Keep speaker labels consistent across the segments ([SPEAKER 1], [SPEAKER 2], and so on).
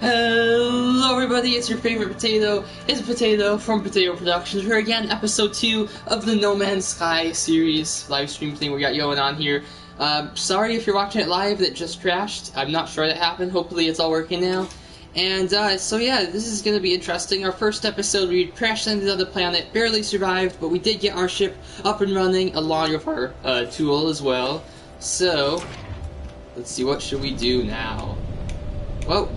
[SPEAKER 1] Hello everybody, it's your favorite potato. It's Potato from Potato Productions. We're again, episode 2 of the No Man's Sky series live stream thing we got going on here. Sorry if you're watching it live and it just crashed. I'm not sure that happened. Hopefully it's all working now. And so yeah, this is going to be interesting. Our first episode, we crash landed on the planet, barely survived, but we did get our ship up and running along with our tool as well. So, let's see, what should we do now? Well,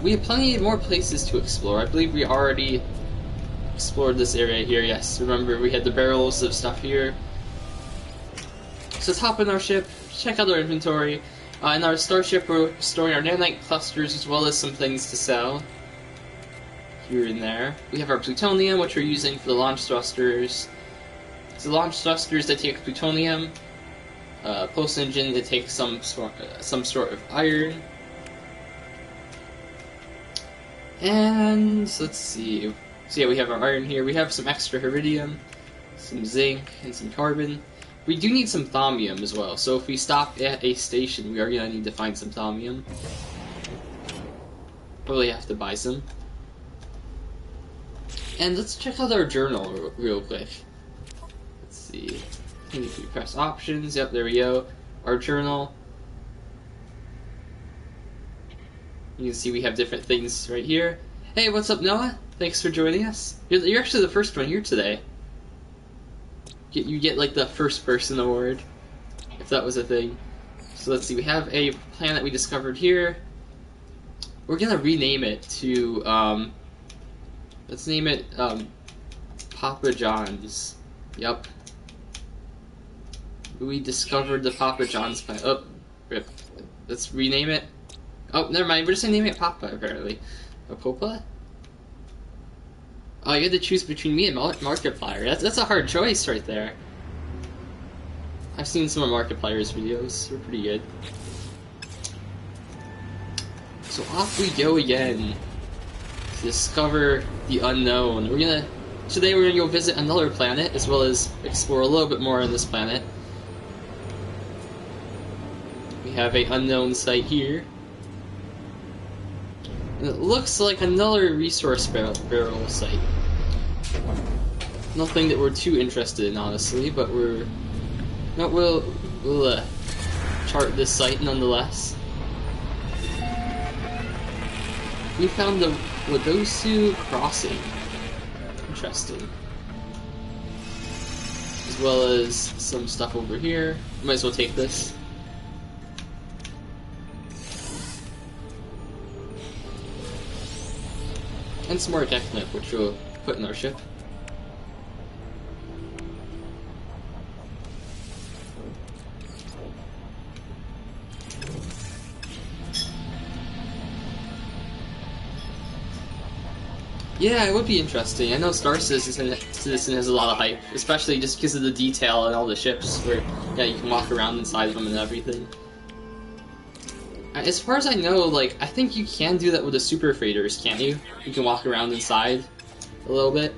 [SPEAKER 1] we have plenty more places to explore. I believe we already explored this area here, yes. Remember, we had the barrels of stuff here. So let's hop in our ship, check out our inventory. In our starship, we're storing our nanite clusters as well as some things to sell. Here and there. We have our plutonium, which we're using for the launch thrusters. So the launch thrusters, they take plutonium. Pulse engine, they take some sort of iron. And let's see. So yeah, we have our iron here. We have some extra iridium, some zinc, and some carbon. We do need some thaumium as well. So if we stop at a station, we are gonna need to find some thaumium. Probably have to buy some. And let's check out our journal real quick. Let's see. I think if we press options, yep, there we go. Our journal. You can see we have different things right here. Hey, what's up, Noah? Thanks for joining us. You're actually the first one here today. You get like the first person award, if that was a thing. So let's see, we have a planet we discovered here. We're gonna rename it to, let's name it, Papa John's. Yep. We discovered the Papa John's planet. Oh, rip. Let's rename it. Oh, never mind. We're just gonna name it Papa, apparently. A Popa? Oh, you had to choose between me and Markiplier. That's a hard choice right there. I've seen some of Markiplier's videos. They're pretty good. So off we go again to discover the unknown. Today we're gonna go visit another planet, as well as explore a little bit more on this planet. We have a unknown site here. And it looks like another resource barrel site. Nothing that we're too interested in, honestly, but we'll chart this site nonetheless. We found the Wadosu Crossing. Interesting. As well as some stuff over here. Might as well take this. And some more technet, which we'll put in our ship. Yeah, it would be interesting. I know Star Citizen has a lot of hype, especially just because of the detail and all the ships where yeah, you can walk around inside of them and everything. As far as I know, like, I think you can do that with the super freighters, can't you? You can walk around inside a little bit.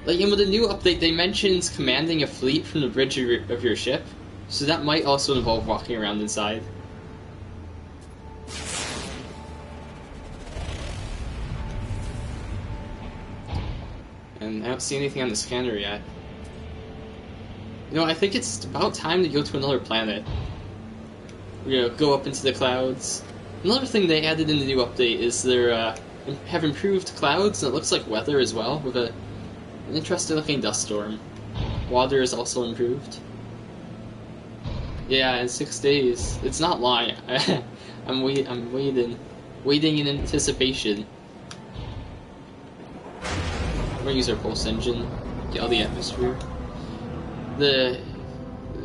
[SPEAKER 1] Like, and with the new update, they mentioned commanding a fleet from the bridge of your ship, so that might also involve walking around inside. And I don't see anything on the scanner yet. You know, I think it's about time to go to another planet. We're gonna go up into the clouds. Another thing they added in the new update is they have improved clouds, and it looks like weather as well, with an interesting looking dust storm. Water is also improved. Yeah, in 6 days. It's not long. I'm waiting in anticipation. We're gonna use our pulse engine, get all the atmosphere.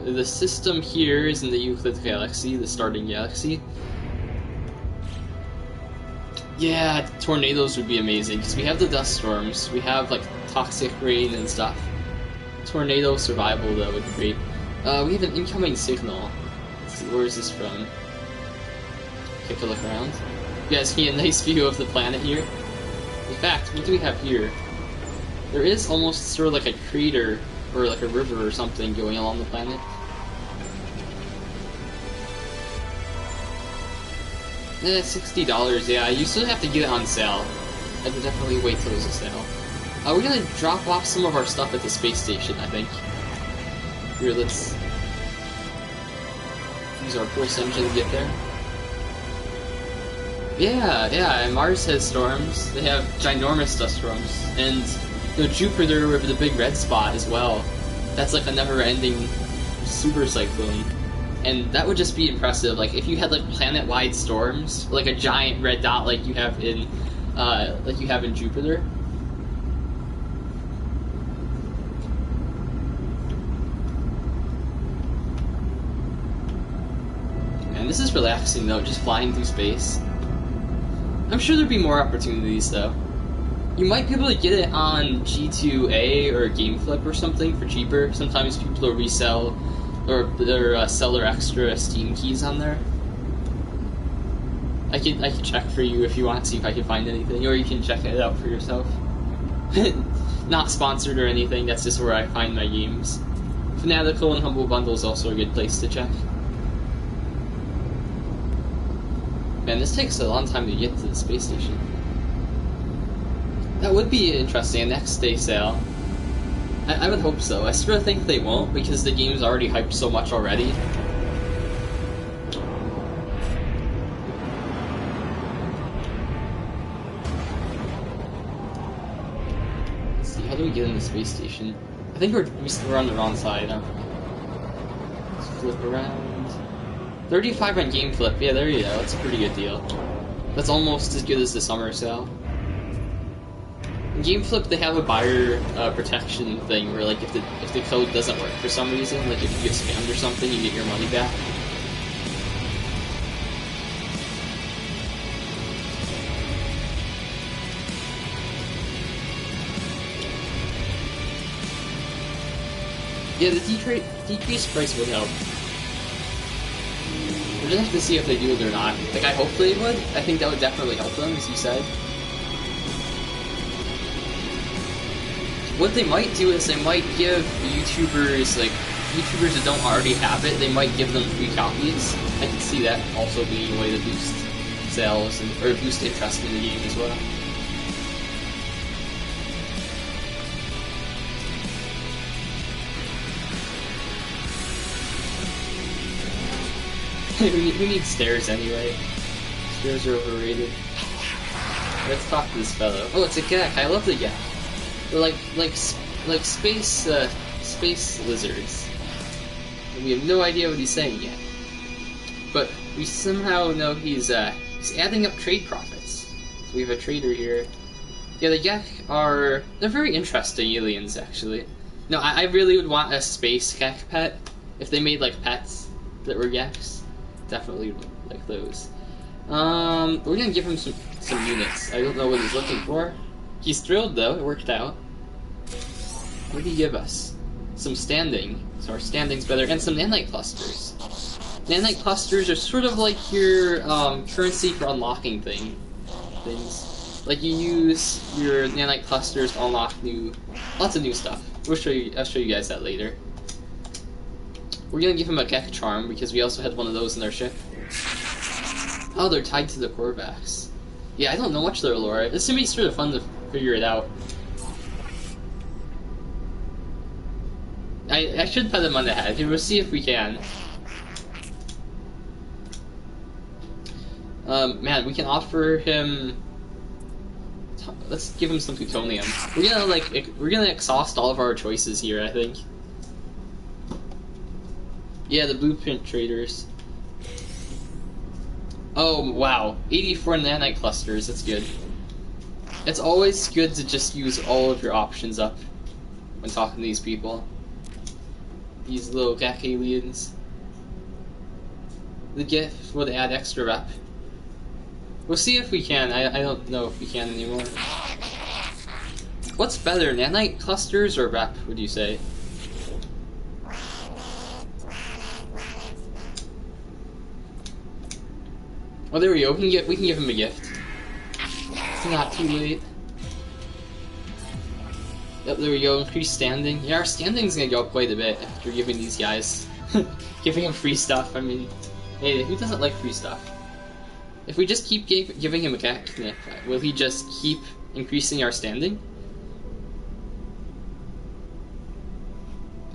[SPEAKER 1] The system here is in the Euclid Galaxy, the starting galaxy. Yeah, tornadoes would be amazing, because we have the dust storms, we have like toxic rain and stuff. Tornado survival, though, would be great. We have an incoming signal. Let's see, where is this from? Take a look around. You guys can get a nice view of the planet here. In fact, what do we have here? There is almost sort of like a crater, or like a river or something going along the planet. $60, yeah, you still have to get it on sale. I would definitely wait till there's a sale. We're gonna drop off some of our stuff at the space station, I think. Here, let's use our force engine to get there. Yeah, and Mars has storms. They have ginormous dust storms. And, you know, Jupiter with the big red spot as well. That's like a never-ending super cyclone. And that would just be impressive. Like, if you had, like, planet-wide storms, like a giant red dot like you have in Jupiter. Man, this is relaxing, though, just flying through space. I'm sure there'd be more opportunities, though. You might be able to get it on G2A or GameFlip or something for cheaper. Sometimes people will resell or sell their extra Steam keys on there. I can check for you if you want to see if I can find anything, or you can check it out for yourself. Not sponsored or anything, that's just where I find my games. Fanatical and Humble Bundle is also a good place to check. Man, this takes a long time to get to the space station. That would be interesting, a next day sale. I would hope so. I sort of think they won't, because the game's already hyped so much already. Let's see, how do we get in the space station? I think we're on the wrong side. Let's flip around. 35 on GameFlip, yeah, there you go. That's a pretty good deal. That's almost as good as the summer sale. In GameFlip, they have a buyer protection thing where, like, if the code doesn't work for some reason, like if you get scammed or something, you get your money back. Yeah, the decreased price would help. We're just have to see if they do it or not. Like, I hope they would. I think that would definitely help them, as you said. What they might do is they might give YouTubers that don't already have it, they might give them free copies. I can see that also being a way to boost sales or boost interest in the game as well. Who needs stairs anyway? Stairs are overrated. Let's talk to this fellow. Oh, it's a Gek. I love the Gek. They're like space lizards. And we have no idea what he's saying yet. But we somehow know he's adding up trade profits. So we have a trader here. Yeah, the Gek they're very interesting aliens, actually. No, I really would want a space Gek pet. If they made, like, pets that were Geks. Definitely like those. We're gonna give him some units. I don't know what he's looking for. He's thrilled though, it worked out. What did he give us? Some standing. So our standing's better, and some nanite clusters. Nanite clusters are sort of like your currency for unlocking things. Like you use your nanite clusters to unlock lots of new stuff. I'll show you guys that later. We're gonna give him a Gek charm because we also had one of those in our ship. Oh, they're tied to the Korvax. Yeah, I don't know much of their lore. This gonna be sort of fun to figure it out. I should pet him on the head. Here, we'll see if we can. Man, we can offer him. Let's give him some plutonium. We're gonna exhaust all of our choices here, I think. Yeah, the blueprint traders. Oh, wow. 84 nanite clusters, that's good. It's always good to just use all of your options up when talking to these people. These little Gek aliens. The gift would add extra rep. We'll see if we can. I don't know if we can anymore. What's better, nanite clusters or rep, would you say? Oh, there we go. We can give him a gift. It's not too late. Yep, there we go. Increased standing. Yeah, our standing's gonna go up quite a bit after giving these guys, giving them free stuff. I mean, hey, who doesn't like free stuff? If we just keep giving him a Gek, will he just keep increasing our standing?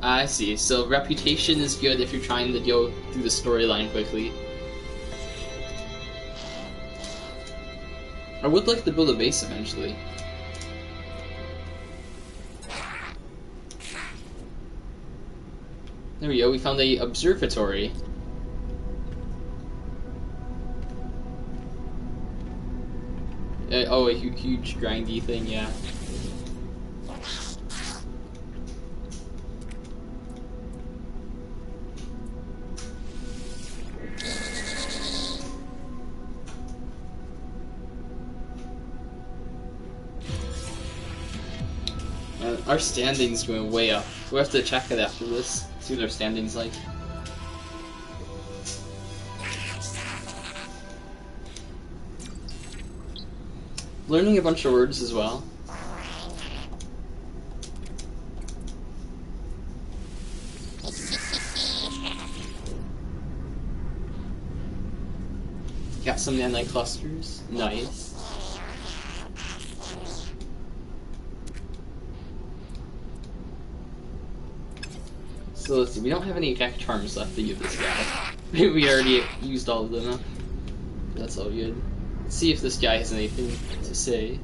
[SPEAKER 1] I see. So reputation is good if you're trying to go through the storyline quickly. I would like to build a base eventually. There we go, we found a observatory. Oh, a huge grindy thing, yeah. Our standing's going way up. We'll have to check it after this, see what our standing's like. Learning a bunch of words as well. Got some nanite clusters. Nice. So let's see, we don't have any Gek charms left to give this guy. We already used all of them up. That's all good. Let's see if this guy has anything to say.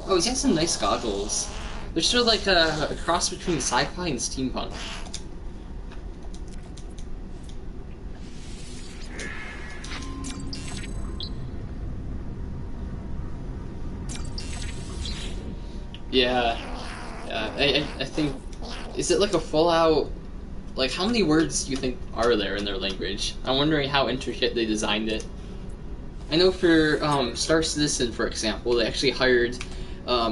[SPEAKER 1] Oh, he's got some nice goggles. They're sort of like a cross between sci-fi and steampunk. Yeah. I think... Is it like a full-out... Like, how many words do you think are there in their language? I'm wondering how intricate they designed it. I know for Star Citizen, for example, they actually hired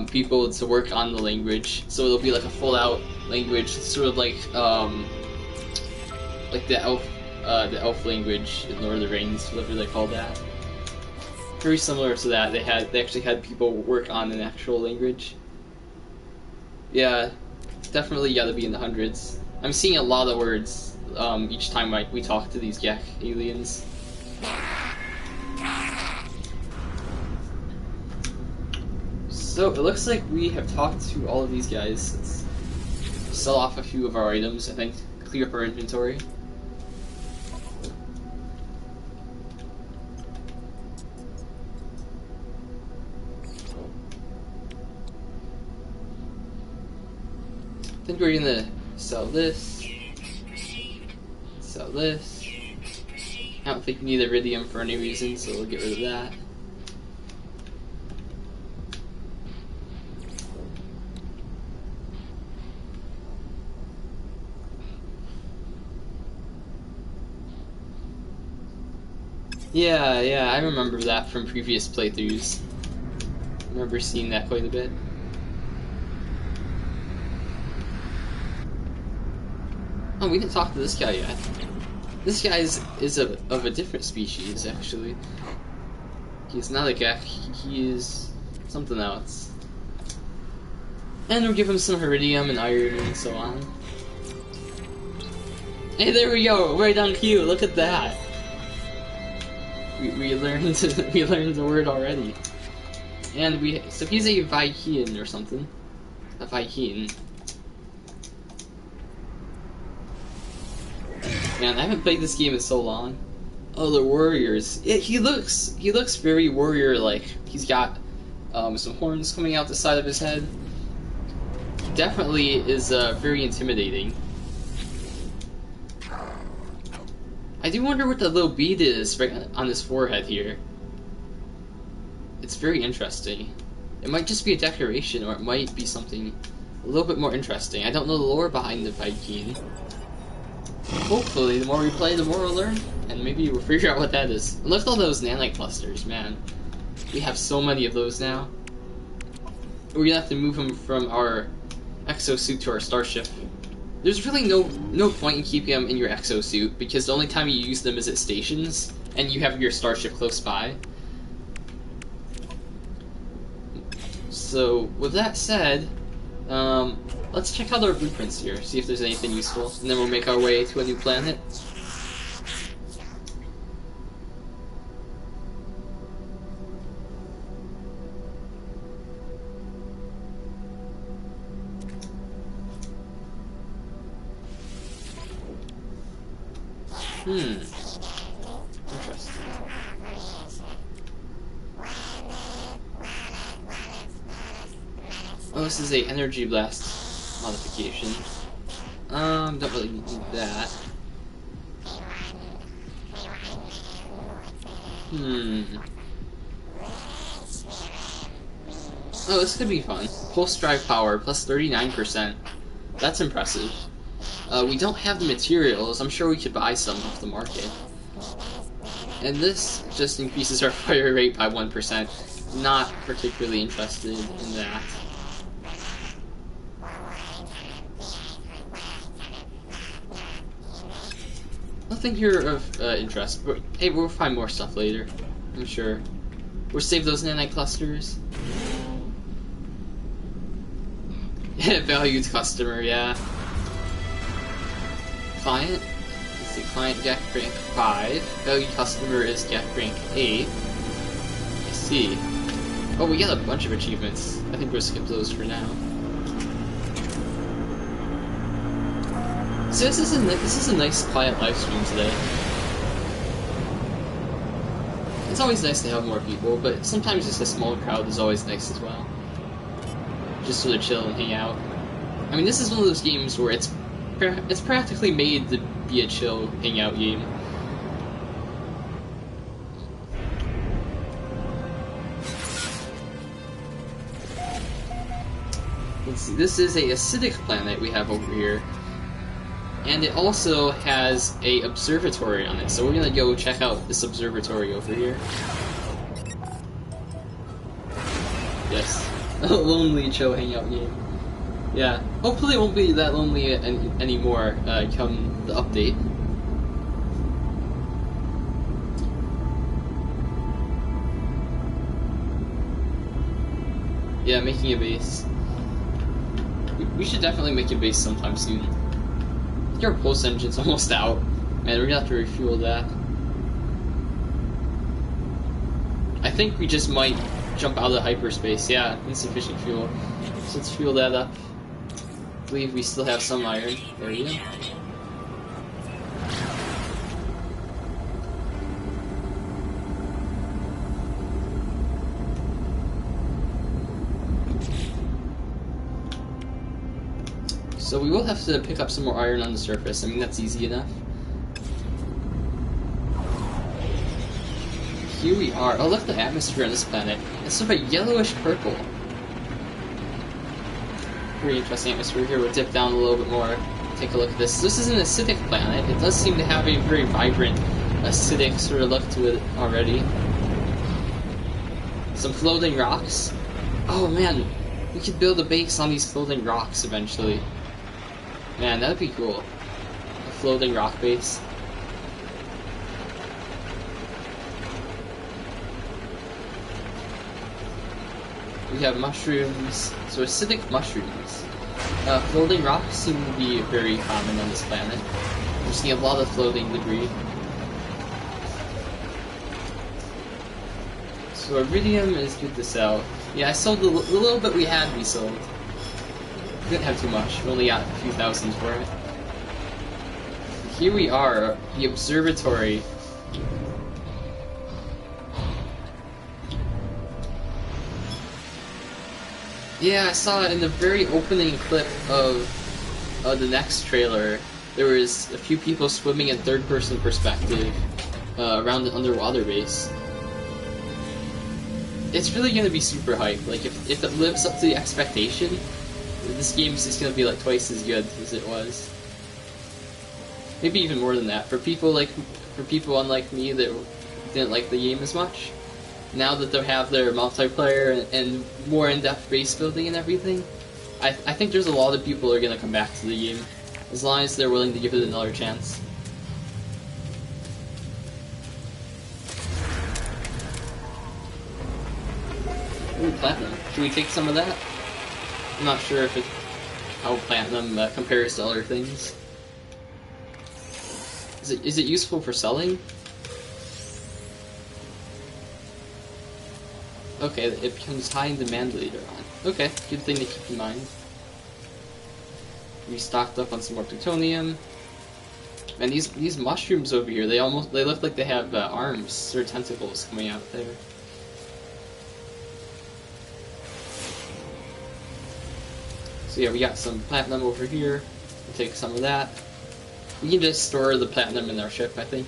[SPEAKER 1] people to work on the language, so it'll be like a full-out language, sort of like the elf language in Lord of the Rings, whatever they call that. Very similar to that. They actually had people work on an actual language. Yeah, definitely got to be in the hundreds. I'm seeing a lot of words each time we talk to these Gek aliens. So it looks like we have talked to all of these guys. Let's sell off a few of our items, I think, clear up our inventory. I think we're gonna sell this, sell this. I don't think we need iridium for any reason, so we'll get rid of that. Yeah, I remember that from previous playthroughs. I remember seeing that quite a bit. Oh, we didn't talk to this guy yet. This guy is of a different species, actually. He's not a Gek, he is something else. And we'll give him some iridium and iron and so on. Hey, there we go, right on cue, look at that! We learned we learned the word already. And so he's a Vy'keen or something. A Vy'keen. Man, I haven't played this game in so long. Oh, the warriors. He looks very warrior-like. He's got some horns coming out the side of his head. He definitely is very intimidating. I do wonder what the little bead is right on his forehead here. It's very interesting. It might just be a decoration, or it might be something a little bit more interesting. I don't know the lore behind the Vy'keen. Hopefully, the more we play, the more we'll learn, and maybe we'll figure out what that is. And look at all those nanite clusters, man. We have so many of those now. We're gonna have to move them from our exosuit to our starship. There's really no point in keeping them in your exosuit, because the only time you use them is at stations, and you have your starship close by. So, with that said, let's check out our blueprints here, see if there's anything useful, and then we'll make our way to a new planet. Interesting. Oh, this is a energy blast modification. Don't really need that. Oh, this could be fun. Pulse drive power plus 39%. That's impressive. We don't have the materials. I'm sure we could buy some off the market. And this just increases our fire rate by 1%. Not particularly interested in that. Nothing here of interest, but hey, we'll find more stuff later, I'm sure. We'll save those nanite clusters. Valued customer, yeah. Client? Let's see, client Gek rank 5. Valued customer is Gek rank 8. I see. Oh, we got a bunch of achievements. I think we'll skip those for now. So this is a nice quiet live stream today. It's always nice to have more people, but sometimes just a small crowd is always nice as well. Just sort of chill and hang out. I mean, this is one of those games where it's practically made to be a chill hangout game. Let's see, this is a acidic planet we have over here. And it also has a observatory on it, so we're gonna go check out this observatory over here. Yes, a lonely chill hangout game. Yeah, hopefully it won't be that lonely anymore come the update. Yeah, making a base. We should definitely make a base sometime soon. Our pulse engine's almost out, and we're gonna have to refuel that. I think we just might jump out of hyperspace. Yeah, insufficient fuel. So let's fuel that up. I believe we still have some iron. There we go. So we will have to pick up some more iron on the surface. I mean, that's easy enough. Here we are. Oh, look at the atmosphere on this planet. It's sort of a yellowish purple. Pretty interesting atmosphere here. We'll dip down a little bit more. Take a look at this. This is an acidic planet. It does seem to have a very vibrant acidic sort of look to it already. Some floating rocks. Oh man, we could build a base on these floating rocks eventually. Man, that'd be cool. A floating rock base. We have mushrooms. So acidic mushrooms. Floating rocks seem to be very common on this planet. We're seeing a lot of floating debris. So iridium is good to sell. Yeah, I sold the little bit we had, we sold. Didn't have too much. We only got a few thousands for it. Here we are, the observatory. Yeah, I saw it in the very opening clip of the next trailer. There was a few people swimming in third-person perspective around the underwater base. It's really gonna be super hype. Like, if it lives up to the expectation, this game's just gonna be like twice as good as it was. Maybe even more than that. For people unlike me that didn't like the game as much, now that they have their multiplayer and more in-depth base building and everything, I think there's a lot of people who are gonna come back to the game, as long as they're willing to give it another chance. Ooh, platinum. Should we take some of that? I'm not sure if how platinum compares to other things. Is it useful for selling? Okay, it becomes high in demand later on. Okay, good thing to keep in mind. We stocked up on some more plutonium. And these mushrooms over here, they look like they have arms or tentacles coming out there. So yeah, we got some platinum over here. We'll take some of that. We can just store the platinum in our ship, I think.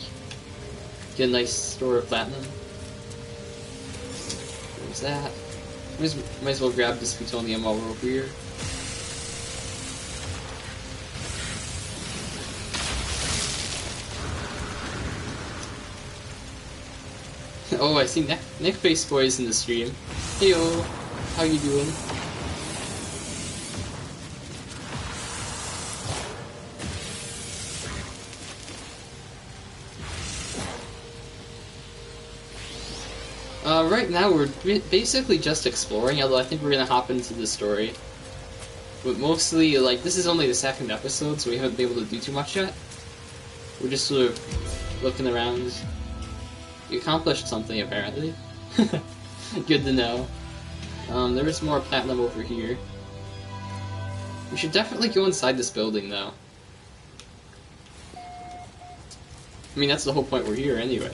[SPEAKER 1] Get a nice store of platinum. There's that. Might as well grab this plutonium while we're over here. Oh, I see Neckface Boys in the stream. Heyo, how you doing? Right now we're basically just exploring, although I think we're gonna hop into the story. But mostly, like, this is only the second episode, so we haven't been able to do too much yet. We're just sort of looking around. You accomplished something, apparently. Good to know. There is more platinum over here. We should definitely go inside this building, though. I mean, that's the whole point we're here, anyway.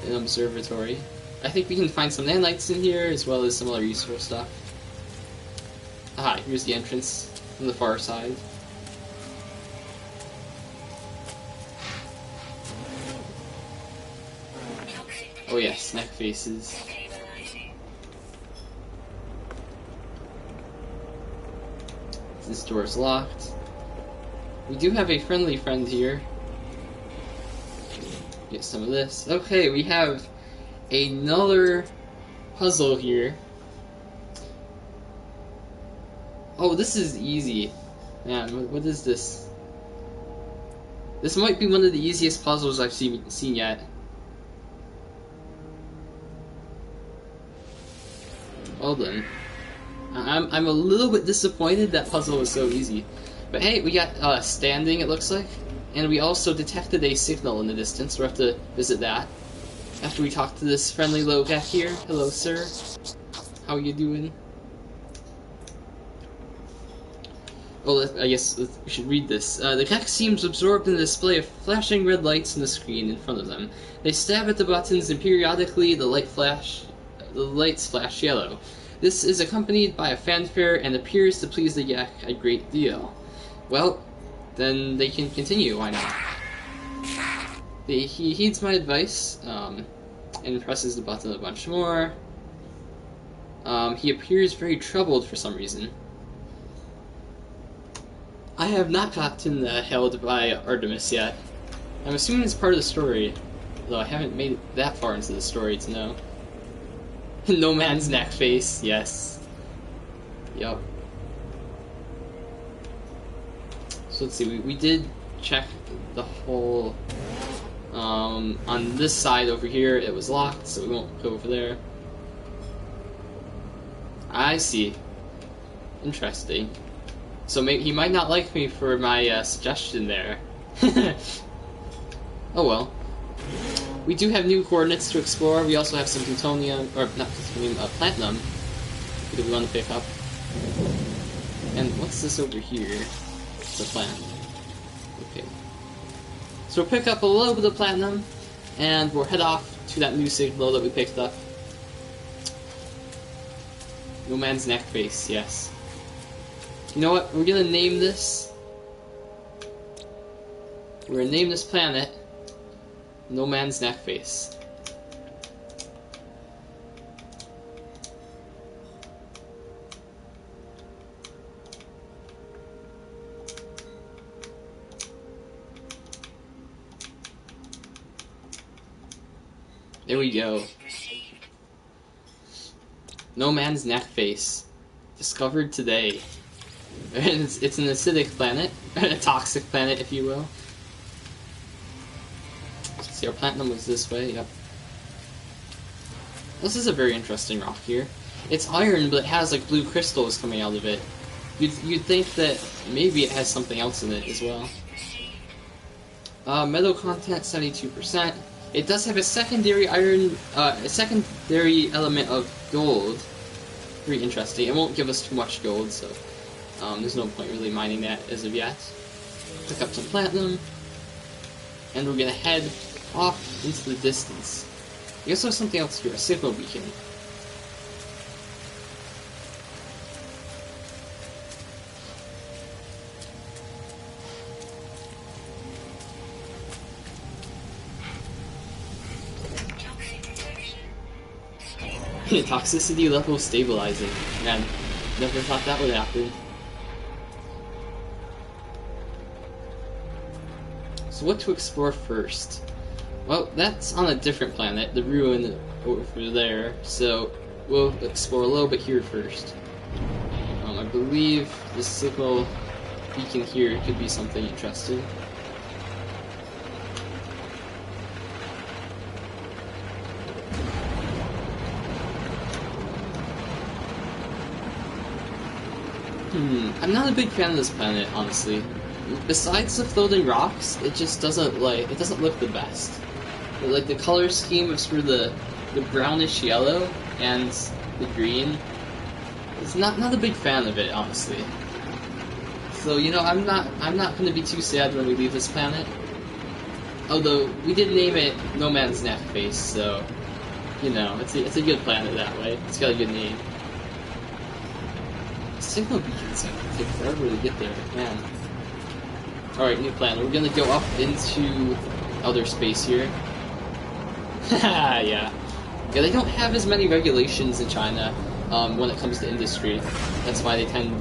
[SPEAKER 1] An observatory. I think we can find some nanites in here, as well as some other useful stuff. Aha, here's the entrance from the far side. Oh yes, neck faces. This door is locked. We do have a friendly friend here. Get some of this. Okay, we have another puzzle here. Oh, this is easy. Man, what is this? This might be one of the easiest puzzles I've seen yet. Well then. I'm a little bit disappointed that puzzle was so easy. But hey, we got standing, it looks like. And we also detected a signal in the distance. We'll have to visit that after we talk to this friendly Logek here. Hello, sir. How are you doing? Well, I guess we should read this. The Kek seems absorbed in the display of flashing red lights on the screen in front of them. They stab at the buttons, and periodically the lights flash yellow. This is accompanied by a fanfare and appears to please the Yak a great deal. Well, then they can continue, why not? He heeds my advice, and presses the button a bunch more. He appears very troubled for some reason. I have not gotten held by Artemis yet. I'm assuming it's part of the story, though I haven't made it that far into the story to know. No man's neck face, yes. Yup. So let's see, we did check the whole, on this side over here it was locked, so we won't go over there. I see. Interesting. So he might not like me for my suggestion there. Oh well. We do have new coordinates to explore. We also have some plutonium, or not plutonium, platinum that we want to pick up. And what's this over here? The plant. Okay. So we'll pick up a little bit of platinum, and we'll head off to that new signal that we picked up. No man's neck face, yes. You know what? We're gonna name this. We're gonna name this planet No Man's Neck Face. There we go. No Man's Neck Face. Discovered today. It's an acidic planet. A toxic planet, if you will. Let's see, our platinum was this way, yep. This is a very interesting rock here. It's iron, but it has like blue crystals coming out of it. You'd think that maybe it has something else in it as well. Metal content 72%. It does have a secondary iron, a secondary element of gold. Very interesting. It won't give us too much gold, so there's no point really mining that as of yet. pick up some platinum, and we're gonna head off into the distance. I guess there's something else here, a signal beacon. Toxicity level stabilizing. Man, never thought that would happen. So what to explore first? Well, that's on a different planet, the ruin over there, so we'll explore a little bit here first. I believe the signal beacon here could be something interesting. I'm not a big fan of this planet, honestly. Besides the floating rocks, it just doesn't look the best. Like the color scheme of sort of the brownish yellow and the green. It's not a big fan of it, honestly. So you know, I'm not going to be too sad when we leave this planet. Although we did name it No Man's Neck Face, so you know, it's a good planet that way. It's got a good name. Signal beacons take forever to get there, man. Alright, new plan. We're gonna go up into outer space here. Haha, yeah. Yeah, they don't have as many regulations in China when it comes to industry. That's why they tend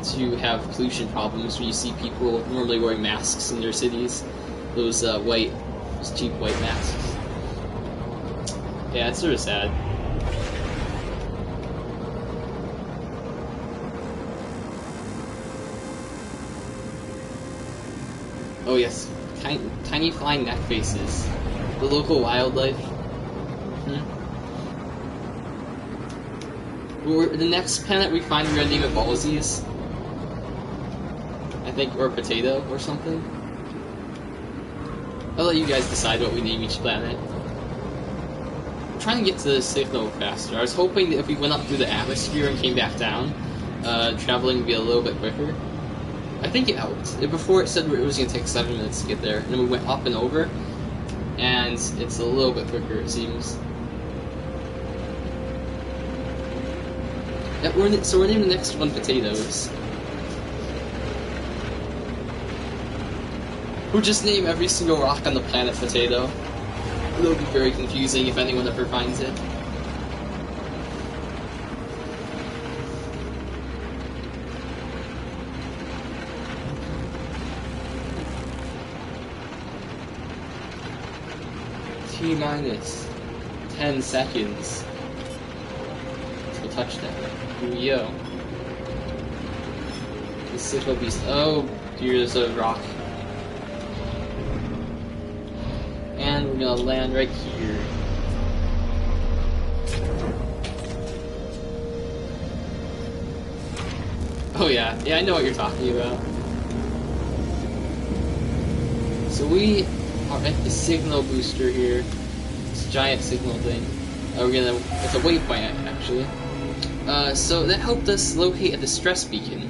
[SPEAKER 1] to have pollution problems when you see people normally wearing masks in their cities. Those cheap white masks. Yeah, it's sort of sad. Oh yes, tiny flying neck faces. The local wildlife. The next planet we find, we're gonna name it Ballsies. I think, or Potato, or something. I'll let you guys decide what we name each planet. I'm trying to get to the signal faster. I was hoping that if we went up through the atmosphere and came back down, traveling would be a little bit quicker. I think it helped. Before it said it was going to take 7 minutes to get there, and then we went up and over, and it's a little bit quicker, it seems. Yep, so we're naming the next one Potatoes. We'll just name every single rock on the planet Potato. It'll be very confusing if anyone ever finds it. T-minus 10 seconds. So touchdown. Here we go. The signal beast. Oh, here's a rock. And we're gonna land right here. Oh yeah, I know what you're talking about. So we are at the signal booster here. This giant signal thing. It's a waypoint actually. So that helped us locate a distress beacon.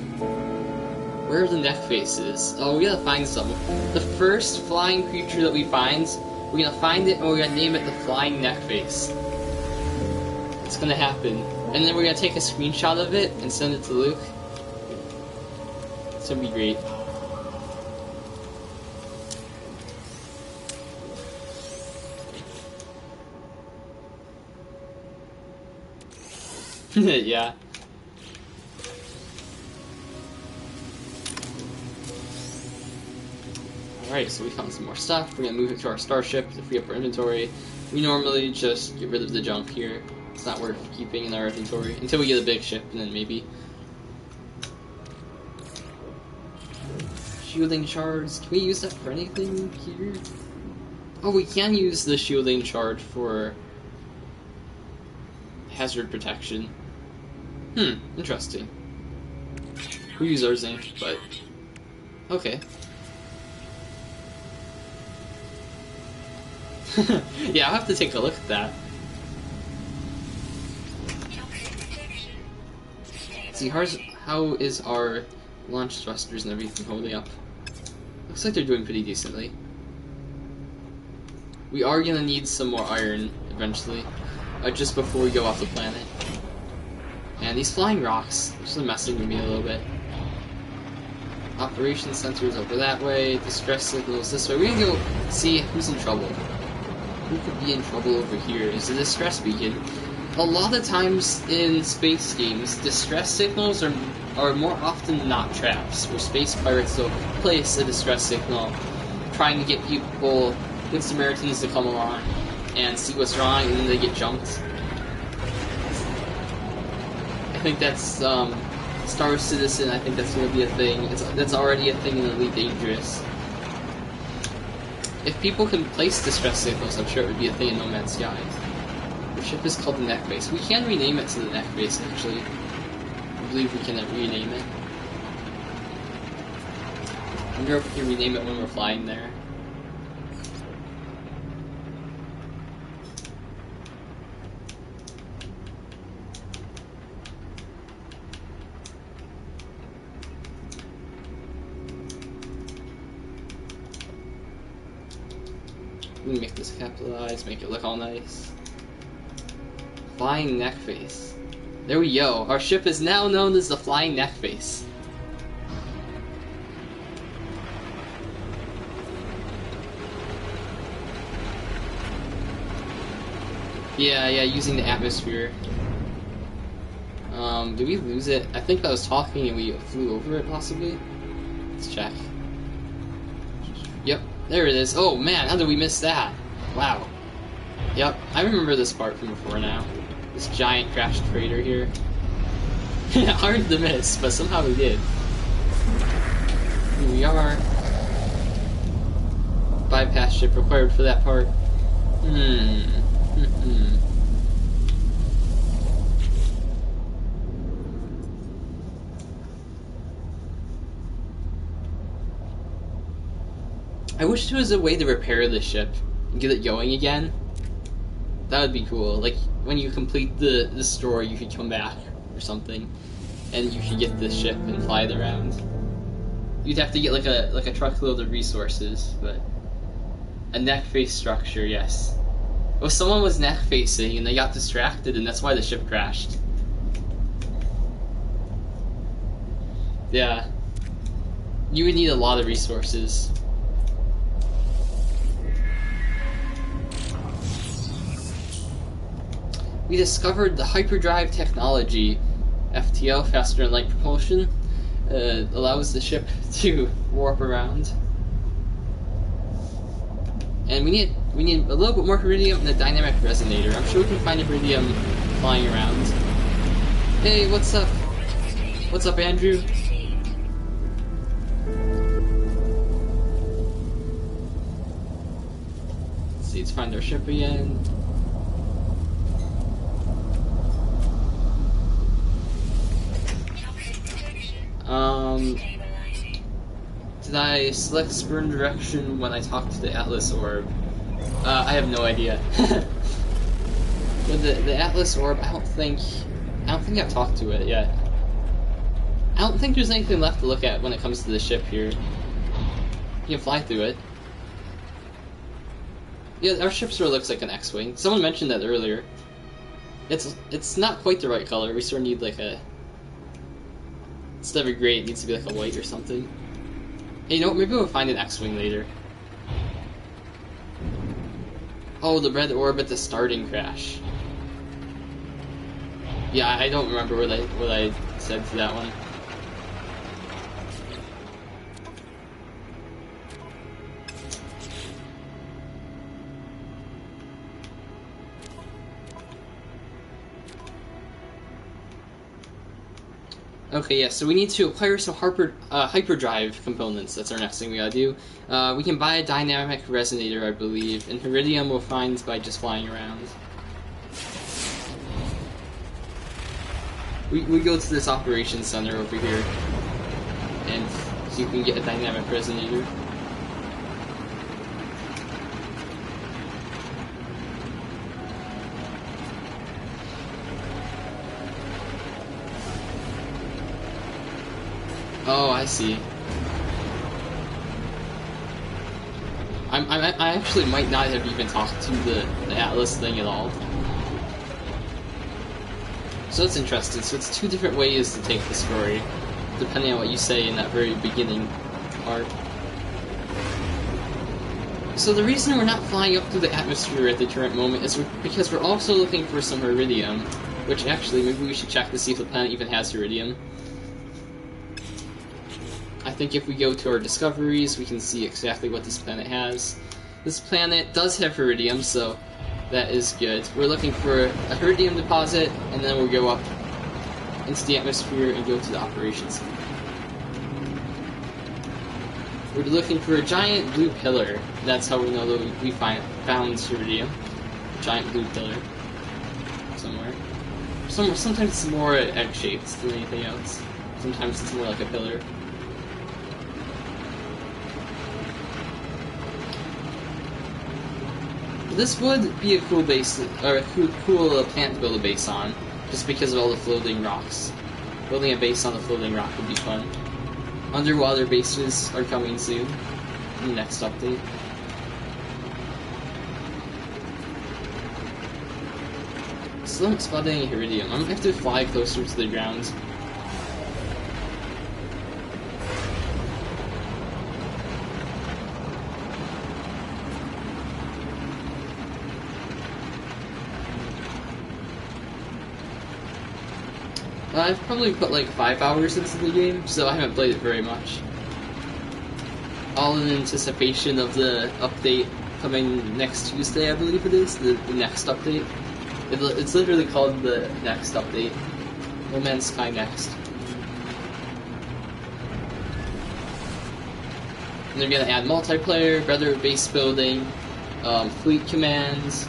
[SPEAKER 1] Where are the neck faces? Oh, we gotta find some. The first flying creature that we find, we're gonna find it and we're gonna name it the Flying Neck Face. It's gonna happen. And then we're gonna take a screenshot of it and send it to Luke. It's gonna be great. Yeah. Alright, so we found some more stuff. We're gonna move it to our starship to free up our inventory. We normally just get rid of the junk here. It's not worth keeping in our inventory until we get a big ship, and then maybe. Shielding shards. Can we use that for anything here? Oh, we can use the shielding shard for hazard protection. Interesting. We use our zinc, but okay. Yeah, I'll have to take a look at that. See, how is our launch thrusters and everything holding up? Looks like they're doing pretty decently. We are gonna need some more iron eventually, just before we go off the planet. And these flying rocks, they're just messing with me a little bit. Operation sensors over that way, distress signals this way. We're gonna go see who's in trouble. Who could be in trouble over here? Is a distress beacon. A lot of times in space games, distress signals are more often than not traps, where space pirates will place a distress signal, trying to get people, good Samaritans, to come along and see what's wrong, and then they get jumped. I think that's Star Citizen. I think that's going to be a thing. That's already a thing in Elite Dangerous. If people can place distress signals, I'm sure it would be a thing in No Man's Sky. The ship is called the Neck Base. We can rename it to the Neck Base, actually. I believe we can rename it. I wonder if we can rename it when we're flying there. We can make this capitalized, make it look all nice. Flying Neck Face. There we go. Our ship is now known as the Flying Neck Face. Yeah, using the atmosphere. Did we lose it? I think I was talking and we flew over it, possibly? Let's check. Yep, there it is. Oh man, how did we miss that? Wow. Yep, I remember this part from before now. This giant crashed freighter here. Hard to miss, but somehow we did. Here we are. Bypass ship required for that part. I wish there was a way to repair this ship and get it going again. That would be cool. Like, when you complete the story, you could come back or something, and you could get this ship and fly it around. You'd have to get like a truckload of resources, but a neck face structure, yes. Well, someone was neck facing and they got distracted, and that's why the ship crashed. Yeah, you would need a lot of resources. We discovered the hyperdrive technology. FTL, faster than light propulsion, allows the ship to warp around. And we need a little bit more iridium and a dynamic resonator. I'm sure we can find iridium flying around. Hey, what's up? What's up, Andrew? Let's see, let's find our ship again. Did I select burn direction when I talked to the Atlas Orb? I have no idea. With the Atlas Orb, I don't think I've talked to it yet. I don't think there's anything left to look at when it comes to the ship here. You can fly through it. Yeah, our ship sort of looks like an X-Wing. Someone mentioned that earlier. It's not quite the right color. We sort of need like a... Instead of a gray, it needs to be like a white or something. Hey, you know what? Maybe we'll find an X-Wing later. Oh, the red orb at the starting crash. Yeah, I don't remember what I said to that one. Okay, yeah, so we need to acquire some hyperdrive components. That's our next thing we gotta do. We can buy a dynamic resonator, I believe, and iridium we'll find by just flying around. We go to this operations center over here, and you can get a dynamic resonator. Oh, I see. I actually might not have even talked to the Atlas thing at all. So that's interesting. So it's two different ways to take the story, depending on what you say in that very beginning part. So the reason we're not flying up through the atmosphere at the current moment is because we're also looking for some Iridium, which actually maybe we should check to see if the planet even has Iridium. I think if we go to our discoveries, we can see exactly what this planet has. This planet does have Iridium, so that is good. We're looking for a Iridium deposit, and then we'll go up into the atmosphere and go to the operations center. We're looking for a giant blue pillar. That's how we know that we found Iridium. A giant blue pillar. Somewhere. Sometimes it's more egg-shaped than anything else. Sometimes it's more like a pillar. This would be a cool base, or a cool planet to build a base on, just because of all the floating rocks. Building a base on a floating rock would be fun. Underwater bases are coming soon, in the next update. Still not spotting any Iridium. I'm gonna have to fly closer to the ground. I've probably put like 5 hours into the game, so I haven't played it very much. All in anticipation of the update coming next Tuesday, I believe it is, the next update. It's literally called the next update. No Man's Sky Next. And they're gonna add multiplayer, better base building, fleet commands.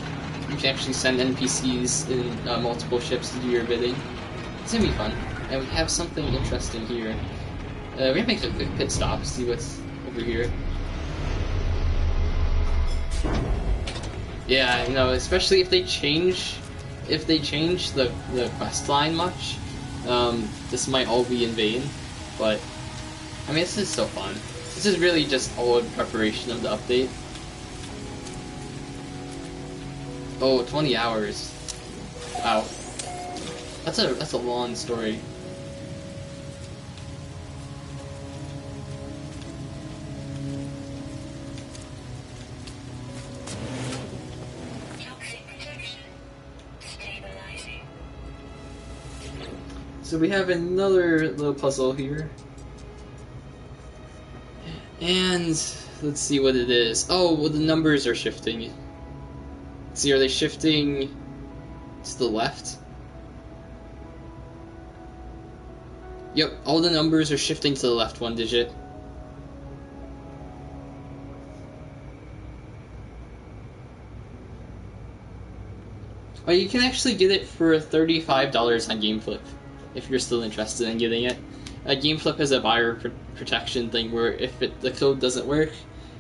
[SPEAKER 1] You can actually send NPCs in multiple ships to do your bidding. It's gonna be fun. And we have something interesting here. We're gonna make a quick pit stop, see what's over here. Yeah, you know, especially if they change the quest line much, this might all be in vain. But I mean, this is so fun. This is really just all in preparation of the update. Oh, 20 hours. Wow. That's a long story. So we have another little puzzle here. And let's see what it is. Oh, well, the numbers are shifting. See, are they shifting to the left? Yep, all the numbers are shifting to the left 1 digit. Oh, you can actually get it for $35 on GameFlip, if you're still interested in getting it. GameFlip has a buyer protection thing where if the code doesn't work,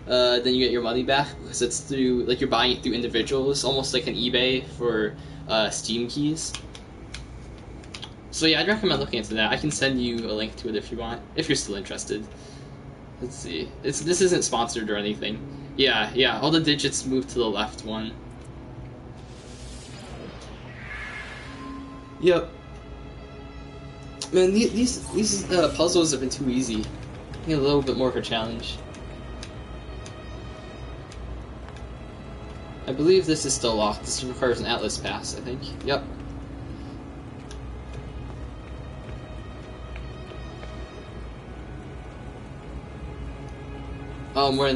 [SPEAKER 1] then you get your money back, because it's through, like, you're buying it through individuals, almost like an eBay for Steam keys. So yeah, I'd recommend looking into that. I can send you a link to it if you want, if you're still interested. Let's see. This isn't sponsored or anything. Yeah, all the digits move to the left 1. Yep. Man, these puzzles have been too easy. I need a little bit more of a challenge. I believe this is still locked. This requires an Atlas pass, I think. Yep.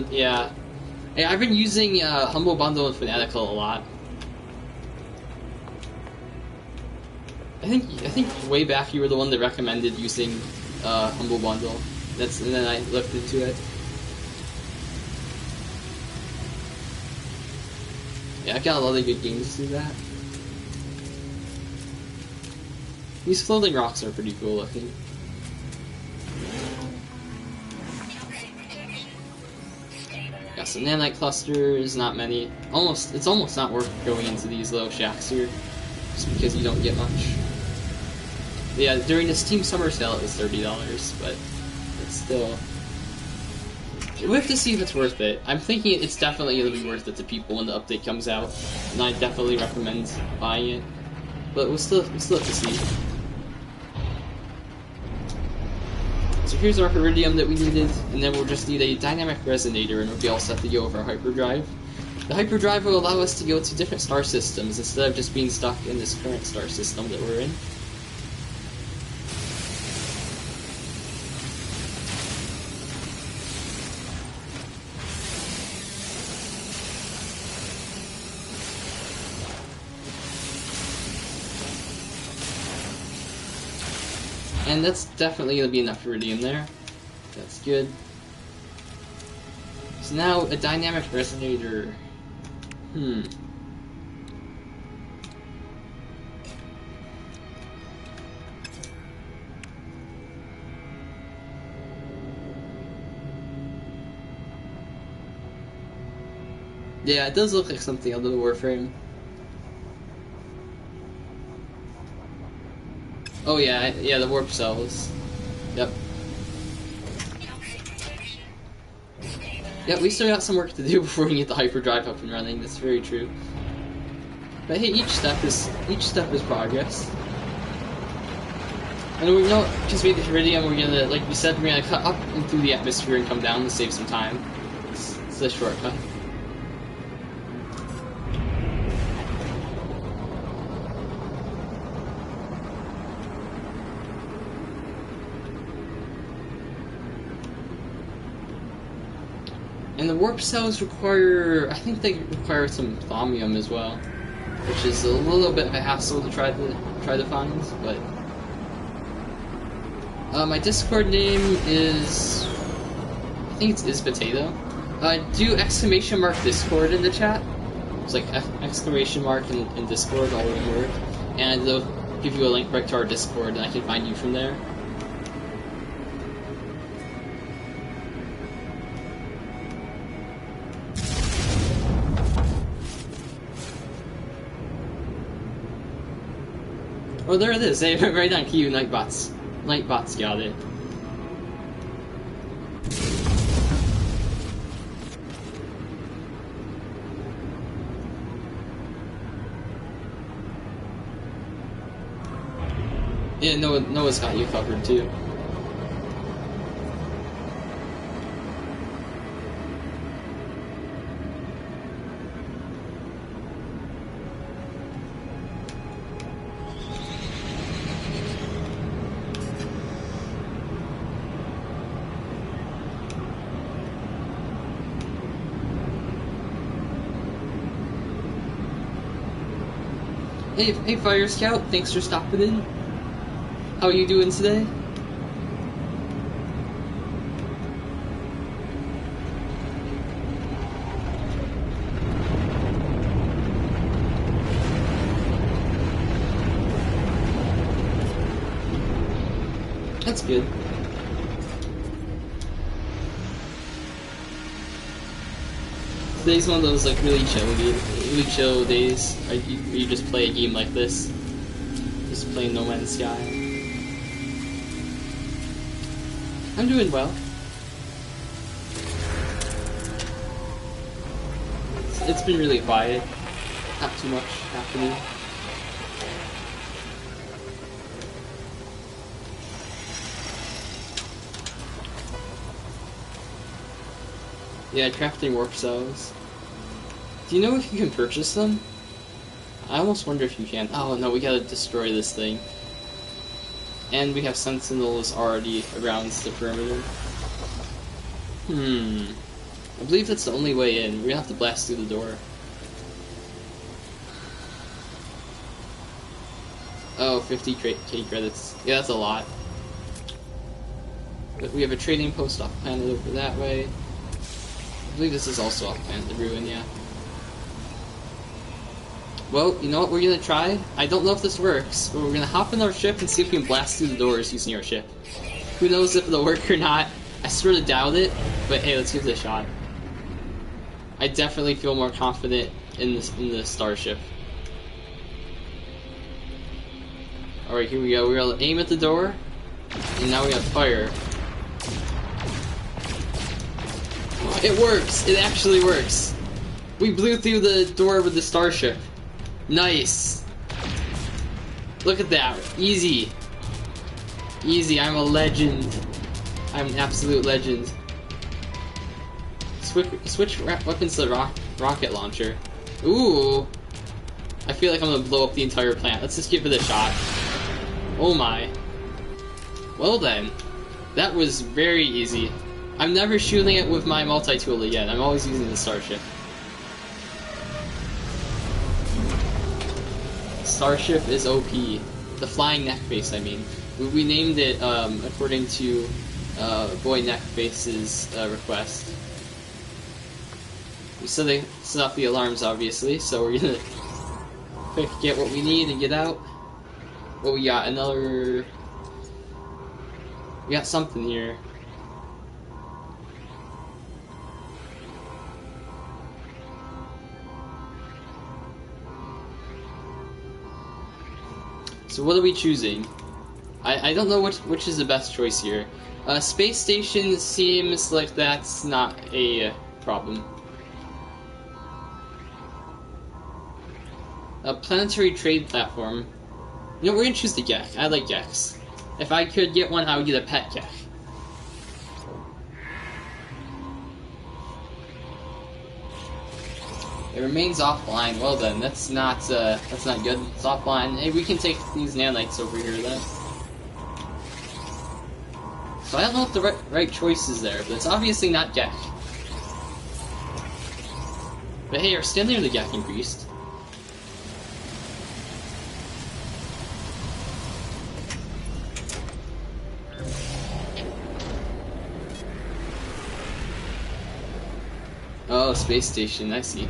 [SPEAKER 1] Yeah. Hey, I've been using Humble Bundle and Fanatical a lot. I think way back you were the one that recommended using Humble Bundle. And then I looked into it. Yeah, I've got a lot of good games to do that. These floating rocks are pretty cool looking. Got some nanite clusters, not many. It's almost not worth going into these little shacks here, just because you don't get much. Yeah, during the Steam Summer Sale it was $30, but it's still... We have to see if it's worth it. I'm thinking it's definitely going to be worth it to people when the update comes out, and I definitely recommend buying it. But we'll still have to see. So here's our Iridium that we needed, and then we'll just need a dynamic resonator, and we'll be all set to go with our hyperdrive. The hyperdrive will allow us to go to different star systems instead of just being stuck in this current star system that we're in. And that's definitely going to be enough Iridium there. That's good. So now, a dynamic resonator. Yeah, it does look like something out of the Warframe. Oh yeah, the warp cells. Yep. Yep, we still got some work to do before we can get the hyperdrive up and running. That's very true. But hey, each step is progress. And we know, because we have Iridium, we're gonna, like we said, we're gonna cut up and through the atmosphere and come down to save some time. It's a shortcut. And the warp cells require, I think they require some thaumium as well, which is a little bit of a hassle to try to find. But my Discord name is, I think it's ispotato. Do exclamation mark Discord in the chat. It's like exclamation mark in Discord, all in word, and they'll give you a link right to our Discord, and I can find you from there. Oh, there it is. Hey, right on cue, Nightbots. Nightbots got it. Yeah, Noah's got you covered too. Hey, Fire Scout, thanks for stopping in. How are you doing today? That's good. Today's one of those like really chill days. Where you just play a game like this, just playing No Man's Sky. I'm doing well. It's been really quiet. Not too much happening. Yeah, crafting warp cells. Do you know if you can purchase them? I almost wonder if you can. Oh no, we gotta destroy this thing. And we have sentinels already around the perimeter. I believe that's the only way in. We're gonna have to blast through the door. Oh, 50k credits. Yeah, that's a lot. But we have a trading post off planet over that way. I believe this is also off planet, the Ruin, yeah. Well, you know what we're gonna try? I don't know if this works, but we're gonna hop in our ship and see if we can blast through the doors using our ship. Who knows if it'll work or not? I sort of doubt it, but hey, let's give it a shot. I definitely feel more confident in the starship. Alright, here we go. We're gonna aim at the door, and now we gotta fire. It works! It actually works! We blew through the door with the starship. Nice! Look at that. Easy. Easy, I'm a legend. I'm an absolute legend. Switch weapons to the rocket launcher. Ooh! I feel like I'm gonna blow up the entire plant. Let's just give it a shot. Oh my. Well then. That was very easy. I'm never shooting it with my multi-tool again. I'm always using the starship. Starship is OP. The flying neckface, I mean. We named it according to Boy Neckface's request. We set off the alarms, obviously, so we're gonna quick get what we need and get out. Well, we got another... We got something here. So what are we choosing? I don't know which is the best choice here. Space station seems like that's not a problem. A planetary trade platform. You know, we're gonna choose the Gek. I like Geks. If I could get one, I would get a pet Gek. It remains offline. Well then, that's not good. It's offline. Hey, we can take these nanites over here then. So I don't know if the right choice is there, but it's obviously not Gek. But hey, our standing of the Gek increased. Oh, space station, I see.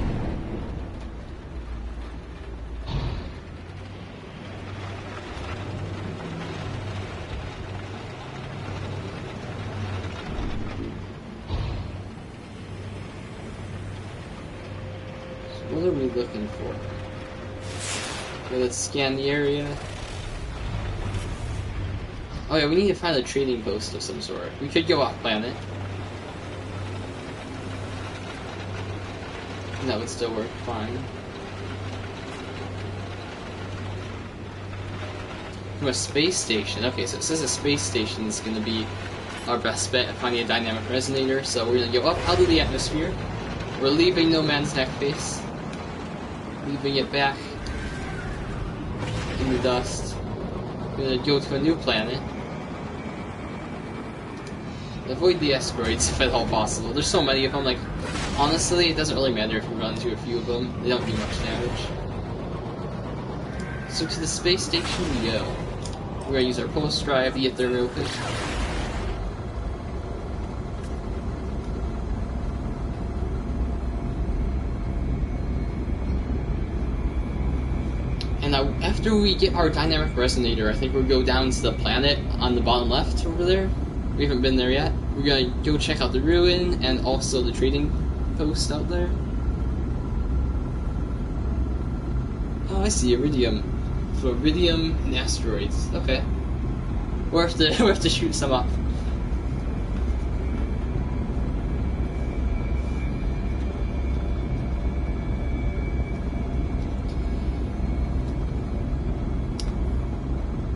[SPEAKER 1] So what are we looking for? Okay, let's scan the area. Oh yeah, we need to find a trading post of some sort. We could go off planet. That would still work fine. From a space station. Okay, so it says a space station is going to be our best bet at finding a dynamic resonator. So we're going to go up out of the atmosphere. We're leaving No Man's Neckface. Leaving it back in the dust. We're going to go to a new planet. Avoid the asteroids if at all possible. There's so many of them, like, honestly, it doesn't really matter if we run into a few of them. They don't do much damage. So to the space station we go. We're gonna use our pulse drive to get there real quick. And now, after we get our dynamic resonator, I think we'll go down to the planet on the bottom left over there. We haven't been there yet. We're gonna go check out the ruin and also the trading post out there. Oh, I see, iridium. So iridium and asteroids. Okay. We'll have to shoot some up.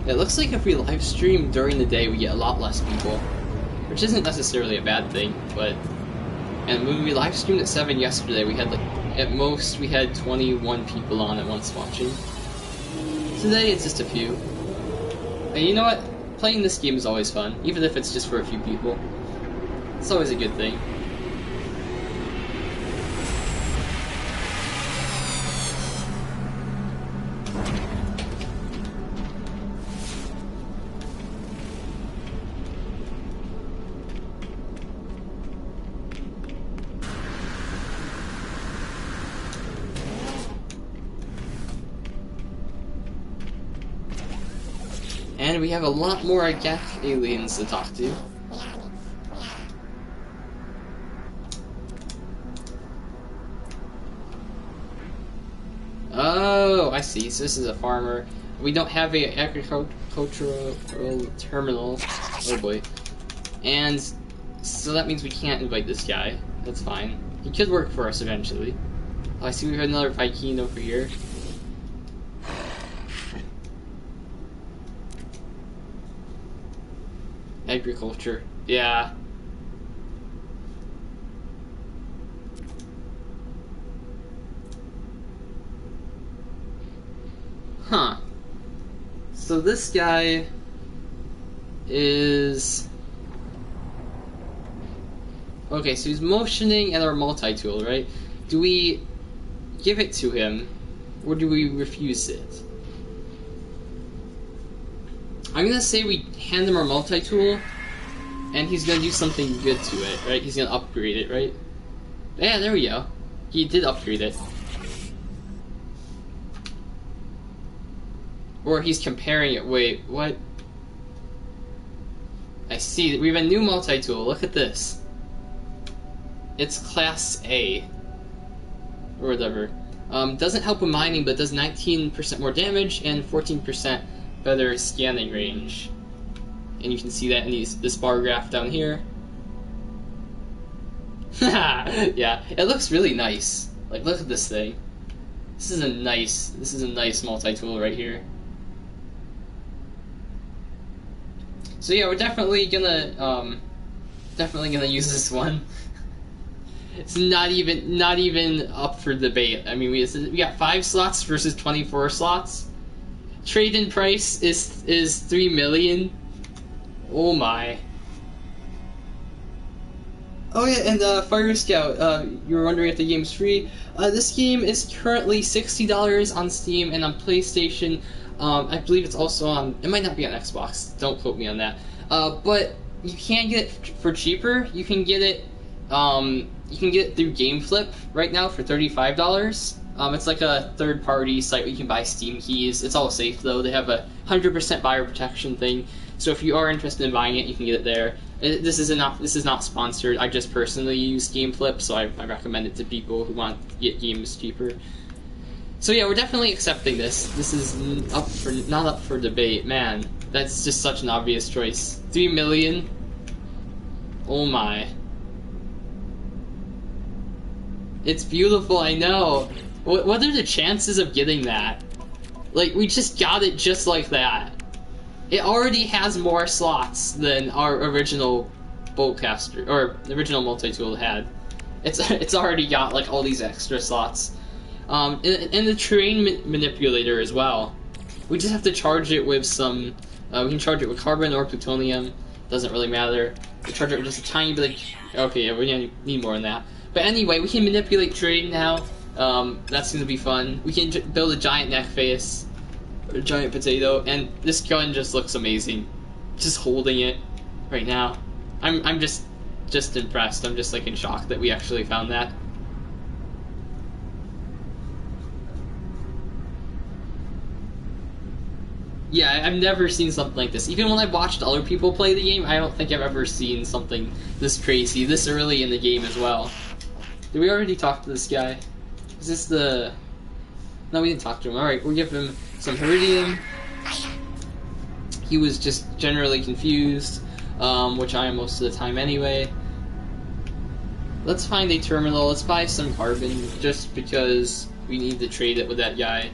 [SPEAKER 1] It looks like if we live stream during the day, we get a lot less people, which isn't necessarily a bad thing. But and when we live streamed at 7 yesterday, we had like at most we had 21 people on at once watching. Today it's just a few. And you know what? Playing this game is always fun, even if it's just for a few people. It's always a good thing. And we have a lot more Gek aliens to talk to. Oh, I see. So this is a farmer. We don't have a agricultural terminal. Oh boy. And so that means we can't invite this guy. That's fine. He could work for us eventually. Oh, I see we have another Viking over here. Agriculture. Yeah. Huh. So this guy is... Okay, so he's motioning at our multi-tool, right? Do we give it to him, or do we refuse it? I'm gonna say we hand him our multi-tool, and he's gonna do something good to it, right? He's gonna upgrade it, right? Yeah, there we go. He did upgrade it. Or he's comparing it. Wait, what? I see. We have a new multi-tool. Look at this. It's Class A. Or whatever. Doesn't help with mining, but does 19% more damage and 14% better scanning range. And you can see that in this bar graph down here. Yeah, it looks really nice. Like, look at this thing. This is a nice multi-tool right here. So yeah, we're definitely gonna use this one. It's not even up for debate. I mean, we got 5 slots versus 24 slots. Trade-in price is 3 million. Oh my. Oh yeah, and Fire Scout, you were wondering if the game's free. This game is currently $60 on Steam and on PlayStation. I believe it's also on... It might not be on Xbox. Don't quote me on that. But you can get it for cheaper. You can get it through GameFlip right now for $35. It's like a third-party site where you can buy Steam keys. It's all safe though. They have a 100% buyer protection thing. So if you are interested in buying it, you can get it there. This is not sponsored. I just personally use GameFlip, so I recommend it to people who want to get games cheaper. So yeah, we're definitely accepting this. This is not up for debate. Man, that's just such an obvious choice. 3 million? Oh my. It's beautiful, I know. What are the chances of getting that? Like, we just got it just like that. It already has more slots than our original Boltcaster, or the original multi-tool had. It's already got, like, all these extra slots. And the terrain manipulator as well. We just have to charge it with some... we can charge it with carbon or plutonium. Doesn't really matter. We charge it with just a tiny bit of... Okay, yeah, we need more than that. But anyway, we can manipulate terrain now. That's going to be fun. We can build a giant neck face. Or a giant potato. And this gun just looks amazing. Just holding it right now. I'm just impressed. I'm just like in shock that we actually found that. Yeah, I've never seen something like this. Even when I've watched other people play the game, I don't think I've ever seen something this crazy, this early in the game as well. Did we already talk to this guy? Is this the... No, we didn't talk to him. Alright, we'll give him some Heridium. He was just generally confused, which I am most of the time anyway. Let's find a terminal. Let's buy some carbon, just because we need to trade it with that guy.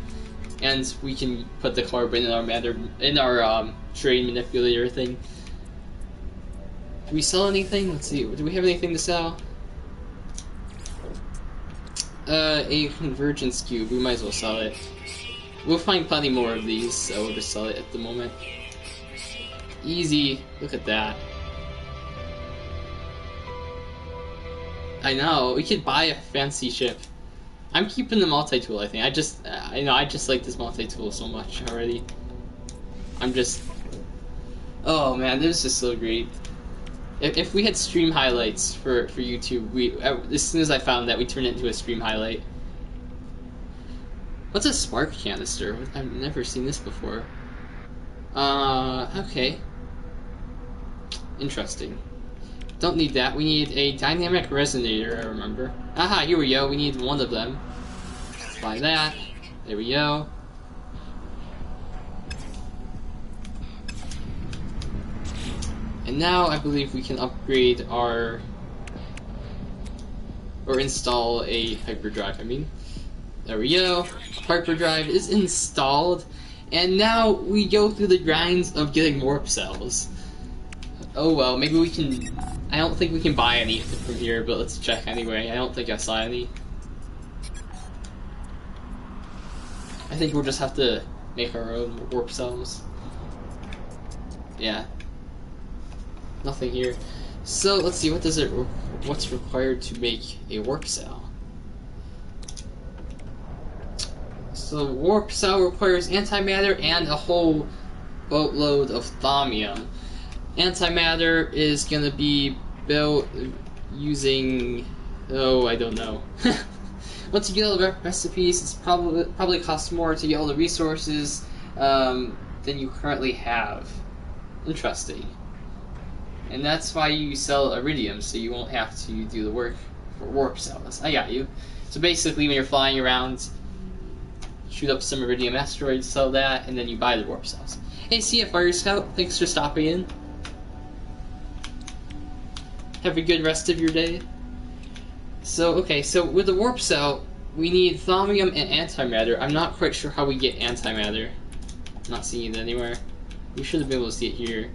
[SPEAKER 1] And we can put the carbon in our trade manipulator thing. Do we sell anything? Let's see. Do we have anything to sell? A convergence cube. We might as well sell it. We'll find plenty more of these, so we'll just sell it at the moment. Easy. Look at that. I know. We could buy a fancy ship. I'm keeping the multi-tool, I think. I just like this multi-tool so much already. Oh man, this is so great. If we had stream highlights for YouTube, as soon as I found that, we turned it into a stream highlight. What's a spark canister? I've never seen this before. Okay. Interesting. Don't need that. We need a dynamic resonator, I remember. Aha, here we go. We need one of them. Let's buy that. There we go. And now I believe we can upgrade our or install a hyperdrive. I mean, there we go. Hyperdrive is installed, and now we go through the grinds of getting warp cells. Oh well, maybe we can. I don't think we can buy any from here, but let's check anyway. I don't think I saw any. I think we'll just have to make our own warp cells. Yeah. Nothing here. So let's see, what's required to make a warp cell? So warp cell requires antimatter and a whole boatload of thaumium. Antimatter is gonna be built using, oh, I don't know. Once you get all the recipes, it's probably costs more to get all the resources than you currently have. Interesting. And that's why you sell iridium, so you won't have to do the work for warp cells. I got you. So basically, when you're flying around, shoot up some iridium asteroids, sell that, and then you buy the warp cells. Hey, see ya, Fire Scout. Thanks for stopping in. Have a good rest of your day. So, okay, so with the warp cell, we need thaumium and antimatter. I'm not quite sure how we get antimatter. I'm not seeing it anywhere. We should be able to see it here.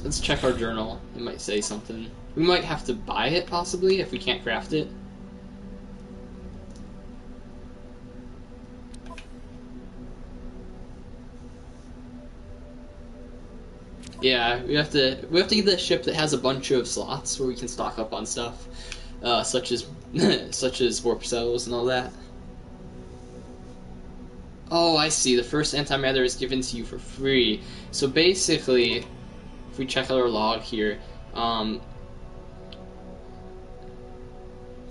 [SPEAKER 1] Let's check our journal. It might say something. We might have to buy it, possibly, if we can't craft it. Yeah, we have to get the ship that has a bunch of slots where we can stock up on stuff, such as such as warp cells and all that. Oh, I see. The first antimatter is given to you for free. So basically, if we check out our log here, find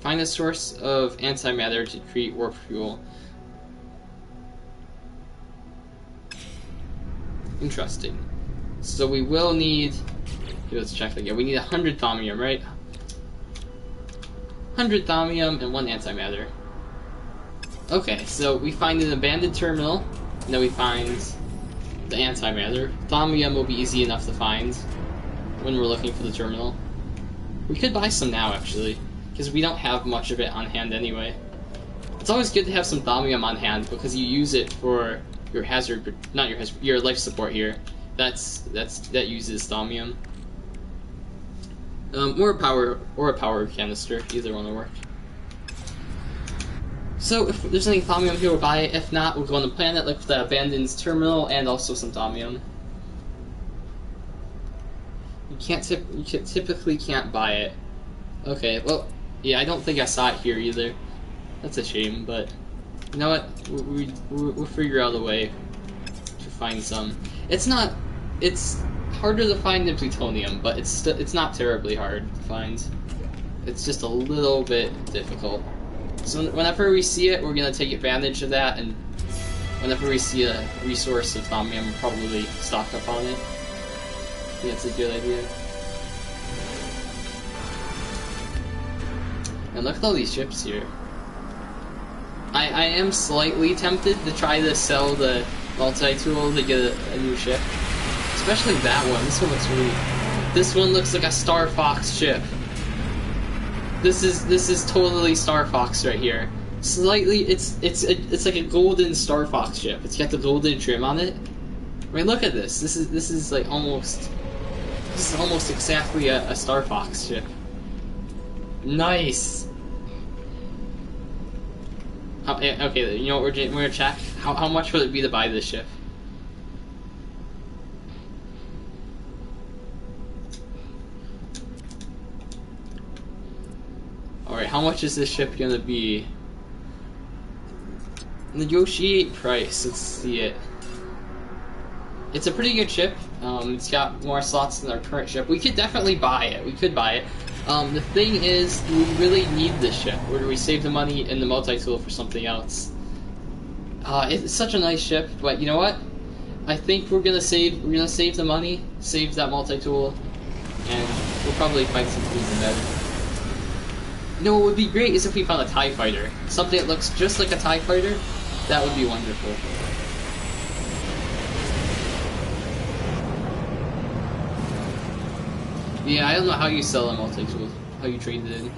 [SPEAKER 1] a source of antimatter to create warp fuel. Interesting. So we will need. Let's check again. We need 100 thaumium, right? 100 thaumium and 1 antimatter. Okay, so we find an abandoned terminal, and then we find the antimatter. Thaumium will be easy enough to find when we're looking for the terminal. We could buy some now, actually, because we don't have much of it on hand anyway. It's always good to have some thaumium on hand because you use it for your hazard, not your hazard, your life support here. That uses thaumium. Or a power canister. Either one will work. So if there's any thaumium here, we'll buy it. If not, we'll go on the planet, look for the abandoned terminal, and also some thaumium. You typically can't buy it. Okay, well, yeah, I don't think I saw it here either. That's a shame, but you know what? We'll figure out a way to find some. It's harder to find than plutonium, but it's not terribly hard to find. It's just a little bit difficult. So whenever we see it, we're gonna take advantage of that, and whenever we see a resource of thaumium, we'll probably stock up on it. I think that's a good idea. And look at all these ships here. I am slightly tempted to try to sell the multi-tool to get a new ship. Especially that one. This one looks really... This one looks like a Star Fox ship. This is totally Star Fox right here. Slightly, it's like a golden Star Fox ship. It's got the golden trim on it. I mean, look at this. This is like almost... This is almost exactly a Star Fox ship. Nice! Okay, you know what, we're gonna check? How much would it be to buy this ship? Alright, how much is this ship gonna be? Negotiate price, let's see it. It's a pretty good ship. It's got more slots than our current ship. We could definitely buy it. We could buy it. The thing is, we really need this ship. Or do we save the money in the multi-tool for something else? It's such a nice ship, but you know what? I think we're gonna save the money, save that multi-tool, and we'll probably find something even better. You know what would be great is if we found a TIE fighter. Something that looks just like a TIE fighter. That would be wonderful. Yeah, I don't know how you sell a multi-tool, how you trade it in.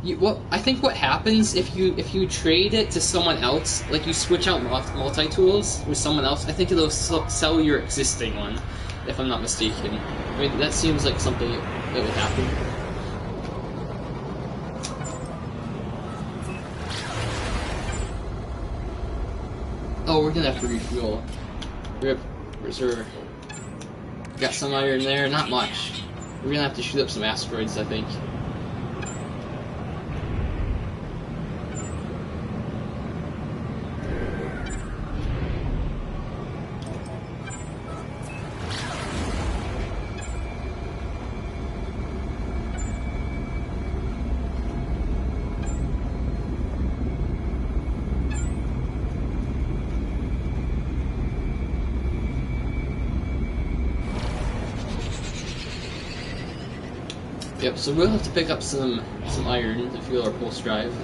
[SPEAKER 1] I think what happens if you trade it to someone else, like you switch out multi-tools with someone else, I think it'll sell your existing one, if I'm not mistaken. I mean, that seems like something that would happen. Oh, we're gonna have to refuel. Rip, reserve. Got some iron there, not much. We're gonna have to shoot up some asteroids, I think. Yep, so we'll have to pick up some iron to fuel our pulse drive.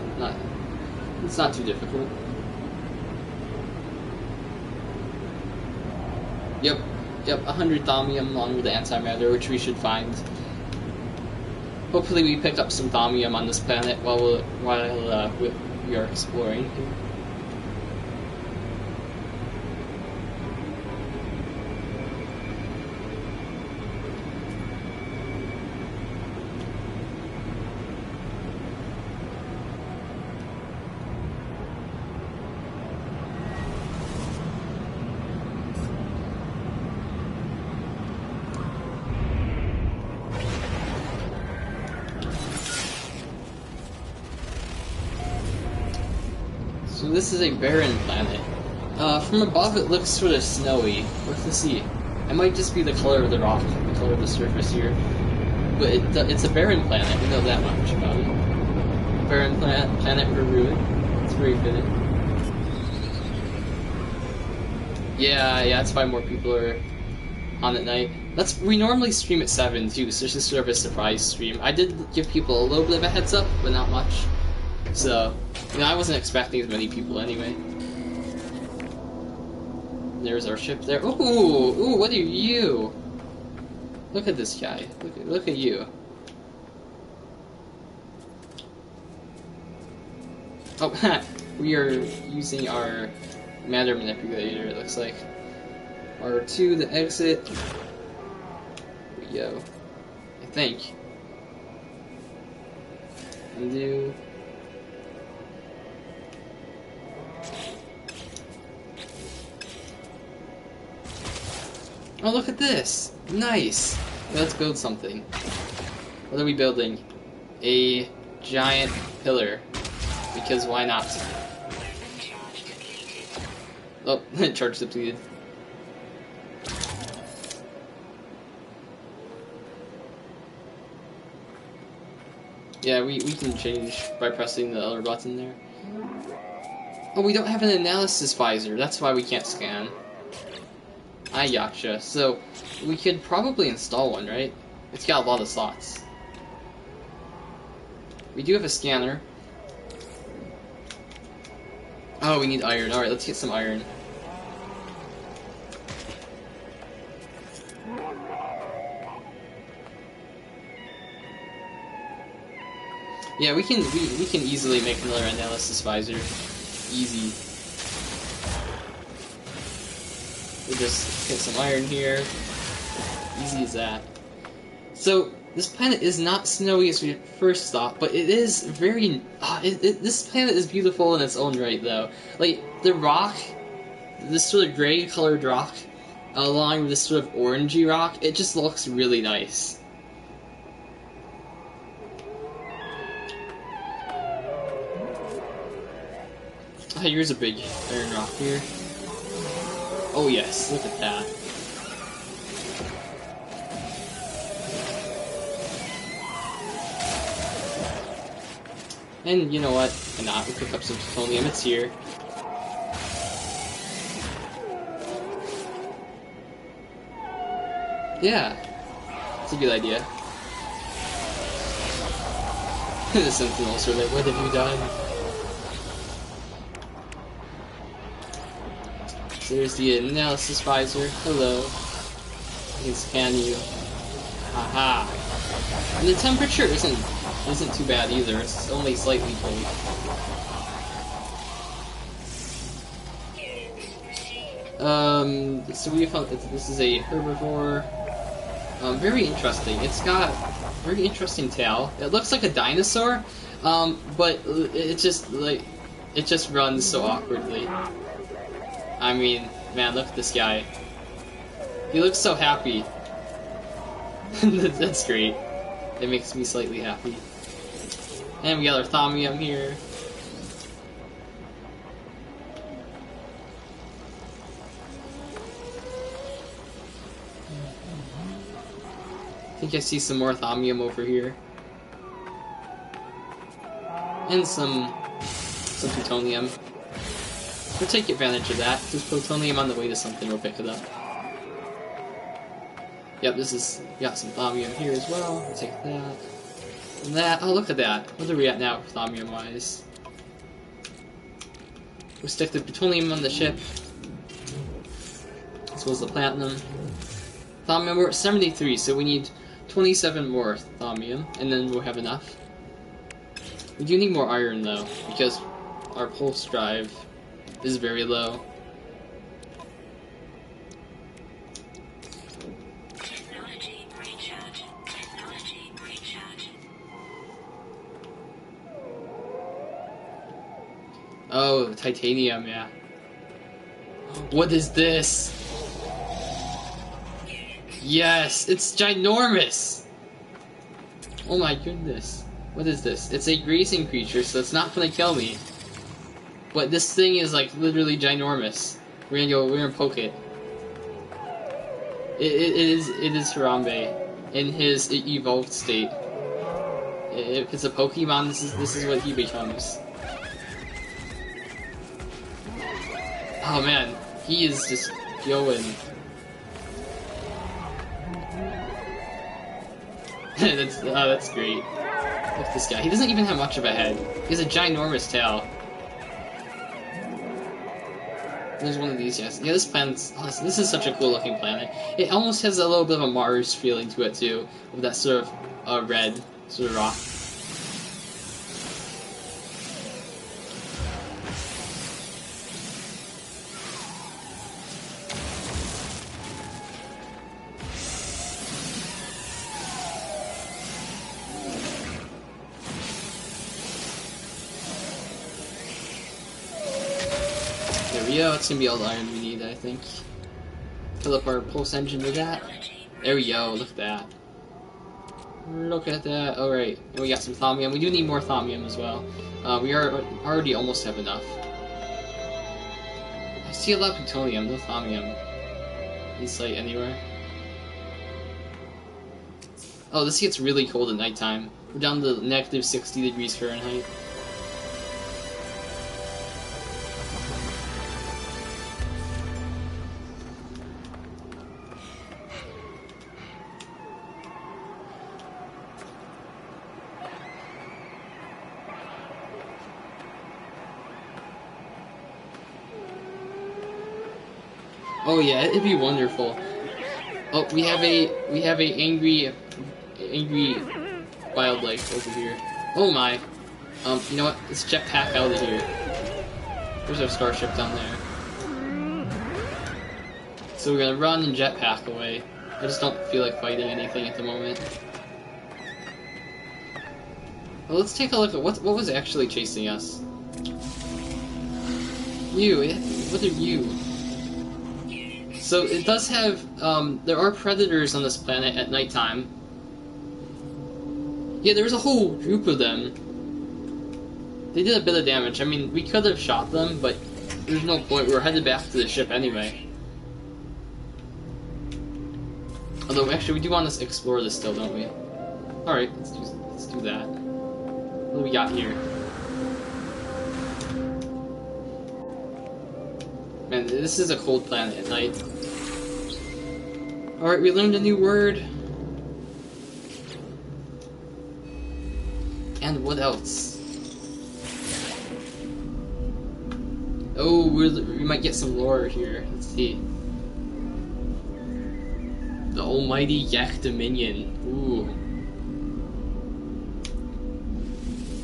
[SPEAKER 1] It's not too difficult. Yep, 100 thaumium along with the antimatter, which we should find. Hopefully we pick up some thaumium on this planet while we are exploring. So this is a barren planet. From above it looks sort of snowy. Let's see. It might just be the color of the rock, the color of the surface here. But it's a barren planet, we know that much about it. Barren planet for ruin. It's very fitting. Yeah, that's why more people are on at night. We normally stream at 7 too, so it's just sort of a surprise stream. I did give people a little bit of a heads up, but not much. So, I wasn't expecting as many people anyway. There's our ship there. Ooh, what are you? Look at this guy. Look at you. Oh, we are using our matter manipulator, it looks like. R2 to exit. Here we go. I think. Undo. Oh, look at this! Nice! Let's build something. What are we building? A giant pillar. Because why not? Oh, charge depleted. Yeah, we can change by pressing the L button there. Oh, we don't have an analysis visor. That's why we can't scan. I gotcha. So, we could probably install one, right? It's got a lot of slots. We do have a scanner. Oh, we need iron. Alright, let's get some iron. Yeah, we can easily make another analysis visor. Easy. We'll just get some iron here. Easy as that. So, this planet is not snowy as we first thought, but it is very... this planet is beautiful in its own right, though. Like, the rock, this sort of gray-colored rock, along with this sort of orangey rock, it just looks really nice. Oh, here's a big iron rock here. Oh yes, look at that. And you know what? Why not? We pick up some plutonium. It's here. Yeah, it's a good idea. The Sentinels are like, what have you done? So there's the analysis visor. Hello. I can scan you. Aha. And the temperature isn't too bad either. It's only slightly cold. So we found this is a herbivore. Very interesting. It's got very interesting tail. It looks like a dinosaur, but it just runs so awkwardly. I mean, man, look at this guy. He looks so happy. That's great. It makes me slightly happy. And we got our Thaumium here. I think I see some more Thaumium over here. And some plutonium. We'll take advantage of that. There's plutonium on the way to something, we'll pick it up. Yep, got some Thaumium here as well. We'll take that. And that. Oh, look at that. What are we at now, Thaumium-wise? We'll stick the plutonium on the ship. As well as the platinum. Thaumium, we're at 73, so we need 27 more Thaumium, and then we'll have enough. We do need more iron, though, because our pulse drive is very low.
[SPEAKER 2] Technology recharge. Technology recharge.
[SPEAKER 1] Oh, titanium, yeah. What is this? Yes, it's ginormous! Oh my goodness. What is this? It's a grazing creature, so it's not gonna kill me. But this thing is like literally ginormous. We're gonna poke it. It is Harambe in his evolved state. If it's a Pokemon, this is what he becomes. Oh man, he is just going. that's great. Look at this guy. He doesn't even have much of a head. He has a ginormous tail. There's one of these, yes. Yeah, this planet's... Oh, this is such a cool looking planet. It almost has a little bit of a Mars feeling to it, too. With that sort of red sort of rock. There we go, it's gonna be all the iron we need, I think. Fill up our pulse engine with that. There we go, look at that. Look at that, alright. And we got some Thaumium. We do need more Thaumium as well. We already almost have enough. I see a lot of plutonium, no Thaumium. In sight anywhere. Oh, this gets really cold at nighttime. We're down to negative 60 degrees Fahrenheit. Oh yeah, it'd be wonderful. Oh, we have a angry wildlife over here. Oh my. You know what? Let's jetpack out of here. There's our starship down there. So we're gonna run and jetpack away. I just don't feel like fighting anything at the moment. Well, let's take a look at what was actually chasing us. You, what are you? So it does have, there are predators on this planet at nighttime. Yeah, there was a whole group of them. They did a bit of damage. I mean, we could have shot them, but there's no point. We're headed back to the ship anyway. Although, actually, we do want to explore this still, don't we? Alright, let's do that. What do we got here? Man, this is a cold planet at night. Alright, we learned a new word. And what else? Oh, we might get some lore here. Let's see. The almighty Yak Dominion.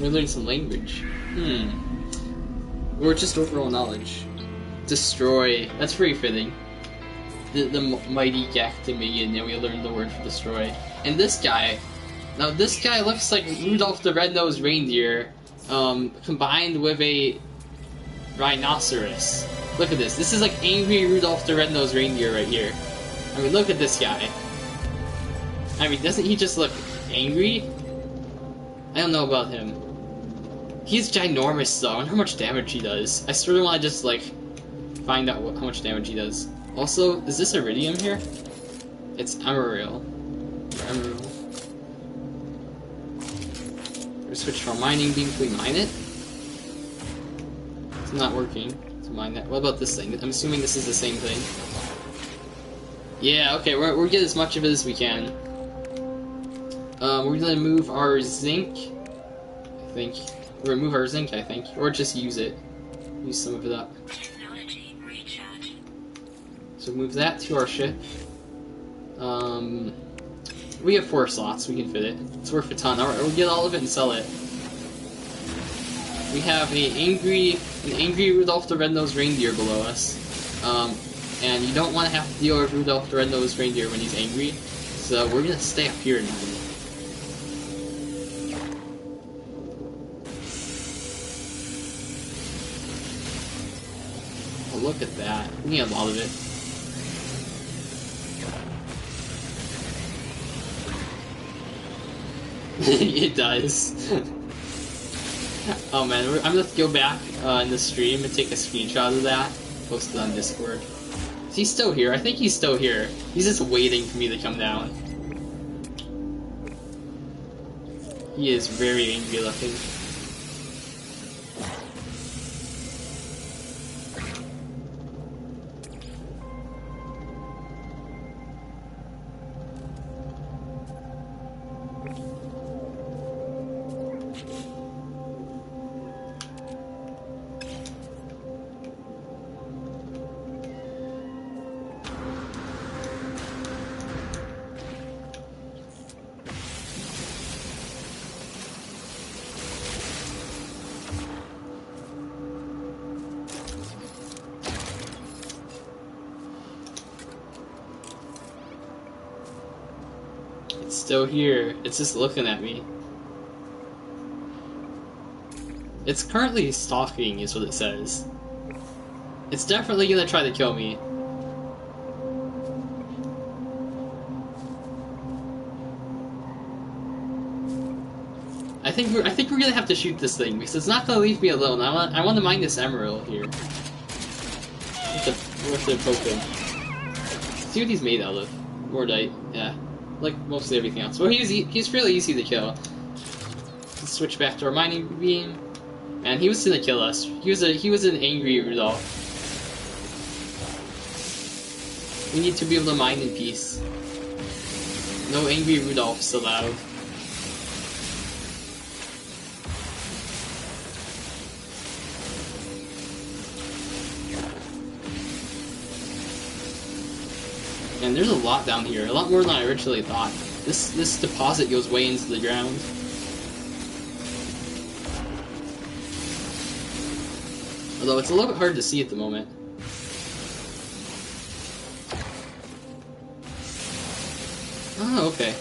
[SPEAKER 1] We learned some language. Or just overall knowledge. Destroy. That's very fitting. The mighty Gactimian, and we learned the word for destroy. And this guy. Now this guy looks like Rudolph the Red-Nosed Reindeer, combined with a rhinoceros. Look at this. This is like angry Rudolph the Red-Nosed Reindeer right here. I mean, look at this guy. I mean, doesn't he just look angry? I don't know about him. He's ginormous though. I wonder how much damage he does. I sort of want to just like find out how much damage he does. Also, is this iridium here? It's emerald. Emerald. We switch from mining beam. Can we mine it? It's not working. To mine that. What about this thing? I'm assuming this is the same thing. Yeah. Okay. We're get as much of it as we can. We're gonna move our zinc. I think. We're gonna move our zinc. I think, or just use it. Use some of it up.
[SPEAKER 2] Technology recharge.
[SPEAKER 1] So move that to our ship. We have 4 slots, we can fit it. It's worth a ton. Alright, we'll get all of it and sell it. We have an angry Rudolph the Red-Nosed Reindeer below us. And you don't want to have to deal with Rudolph the Red-Nosed Reindeer when he's angry. So we're gonna stay up here now. Oh, look at that. We need a lot of it. It does. Oh man, I'm gonna go back in the stream and take a screenshot of that, post it on Discord. Is he still here? I think he's still here. He's just waiting for me to come down. He is very angry looking. It's still here. It's just looking at me. It's currently stalking, is what it says. It's definitely gonna try to kill me. I think we're gonna have to shoot this thing because it's not gonna leave me alone. I want to mine this emerald here. With the poker. See what he's made out of. Mordite, yeah. Like mostly everything else. Well, he's really easy to kill. Let's switch back to our mining beam. And he was gonna kill us. He was an angry Rudolph. We need to be able to mine in peace. No angry Rudolphs allowed. And there's a lot down here, a lot more than I originally thought. This deposit goes way into the ground. Although it's a little bit hard to see at the moment. Oh, okay.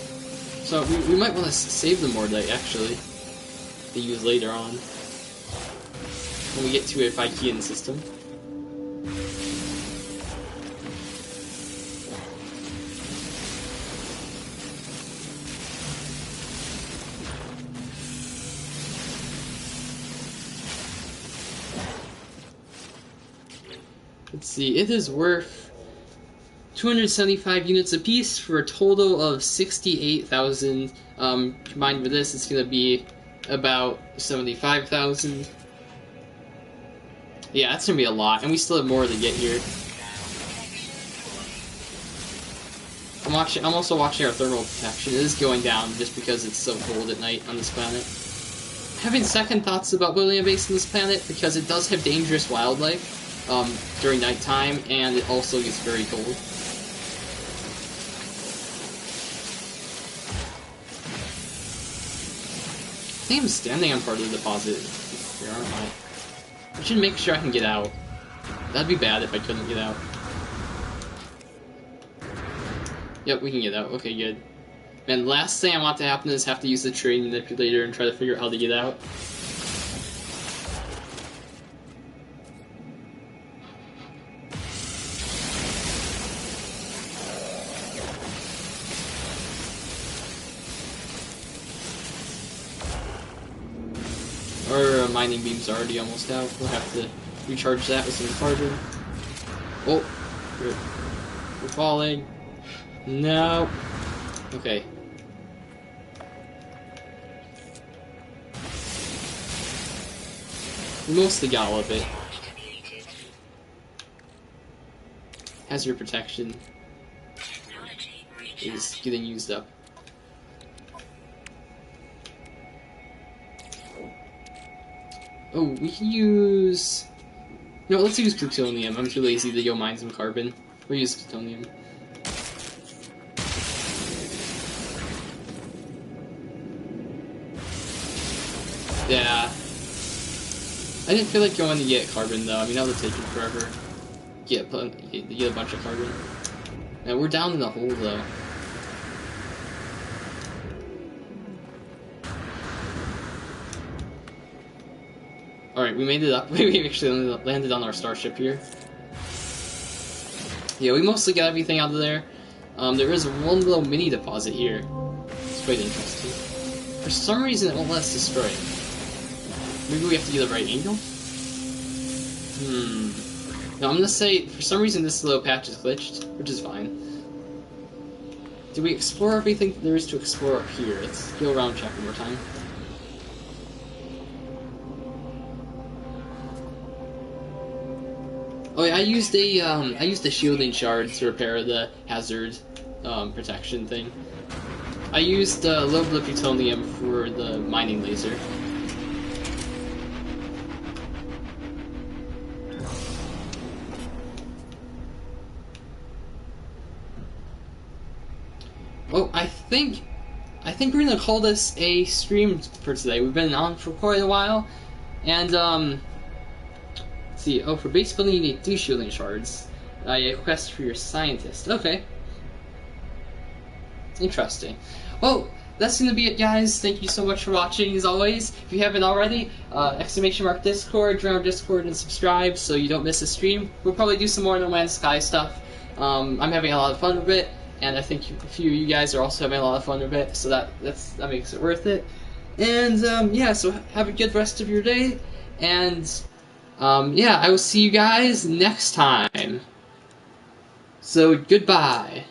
[SPEAKER 1] So we might want to save the Mordite, actually, to use later on. When we get to a Phykean system. Let's see, it is worth 275 units apiece for a total of 68,000. Combined with this, it's going to be about 75,000. Yeah, that's going to be a lot, and we still have more to get here. I'm also watching our thermal protection. It is going down just because it's so cold at night on this planet. Having second thoughts about building a base on this planet because it does have dangerous wildlife. During nighttime, and it also gets very cold. think I'm standing on part of the deposit. Where am I? I should make sure I can get out. That'd be bad if I couldn't get out. Yep, we can get out. Okay, good. And last thing I want to happen is have to use the train manipulator and try to figure out how to get out. Our mining beam's already almost out. We'll have to recharge that with some carbon. Oh, we're falling. No. Okay. We mostly got all of it. Hazard protection is getting used up. Oh, we can use... No, let's use plutonium. I'm too lazy to go mine some carbon. We'll use plutonium. Yeah. I didn't feel like going to get carbon, though. I mean, that would take forever. Get a bunch of carbon. And we're down in the hole, though. Alright, we made it up. We actually landed on our starship here. Yeah, we mostly got everything out of there. There is one little mini deposit here. It's quite interesting. For some reason, it won't let us destroy it. Maybe we have to get the right angle? No, I'm gonna say, for some reason, this little patch is glitched, which is fine. Did we explore everything there is to explore up here? Let's go around and check one more time. Oh yeah, I used a shielding shard to repair the hazard protection thing. I used a little bit of plutonium for the mining laser. Oh, I think we're gonna call this a stream for today. We've been on for quite a while, and let's see. Oh, for base building you need 2 shielding shards. A quest for your scientist. Okay. Interesting. Well, that's gonna be it, guys. Thank you so much for watching, as always. If you haven't already, !Discord, join our Discord and subscribe so you don't miss a stream. We'll probably do some more No Man's Sky stuff. I'm having a lot of fun with it, and I think a few of you guys are also having a lot of fun with it, so that makes it worth it. And yeah, so have a good rest of your day, and yeah, I will see you guys next time. So goodbye.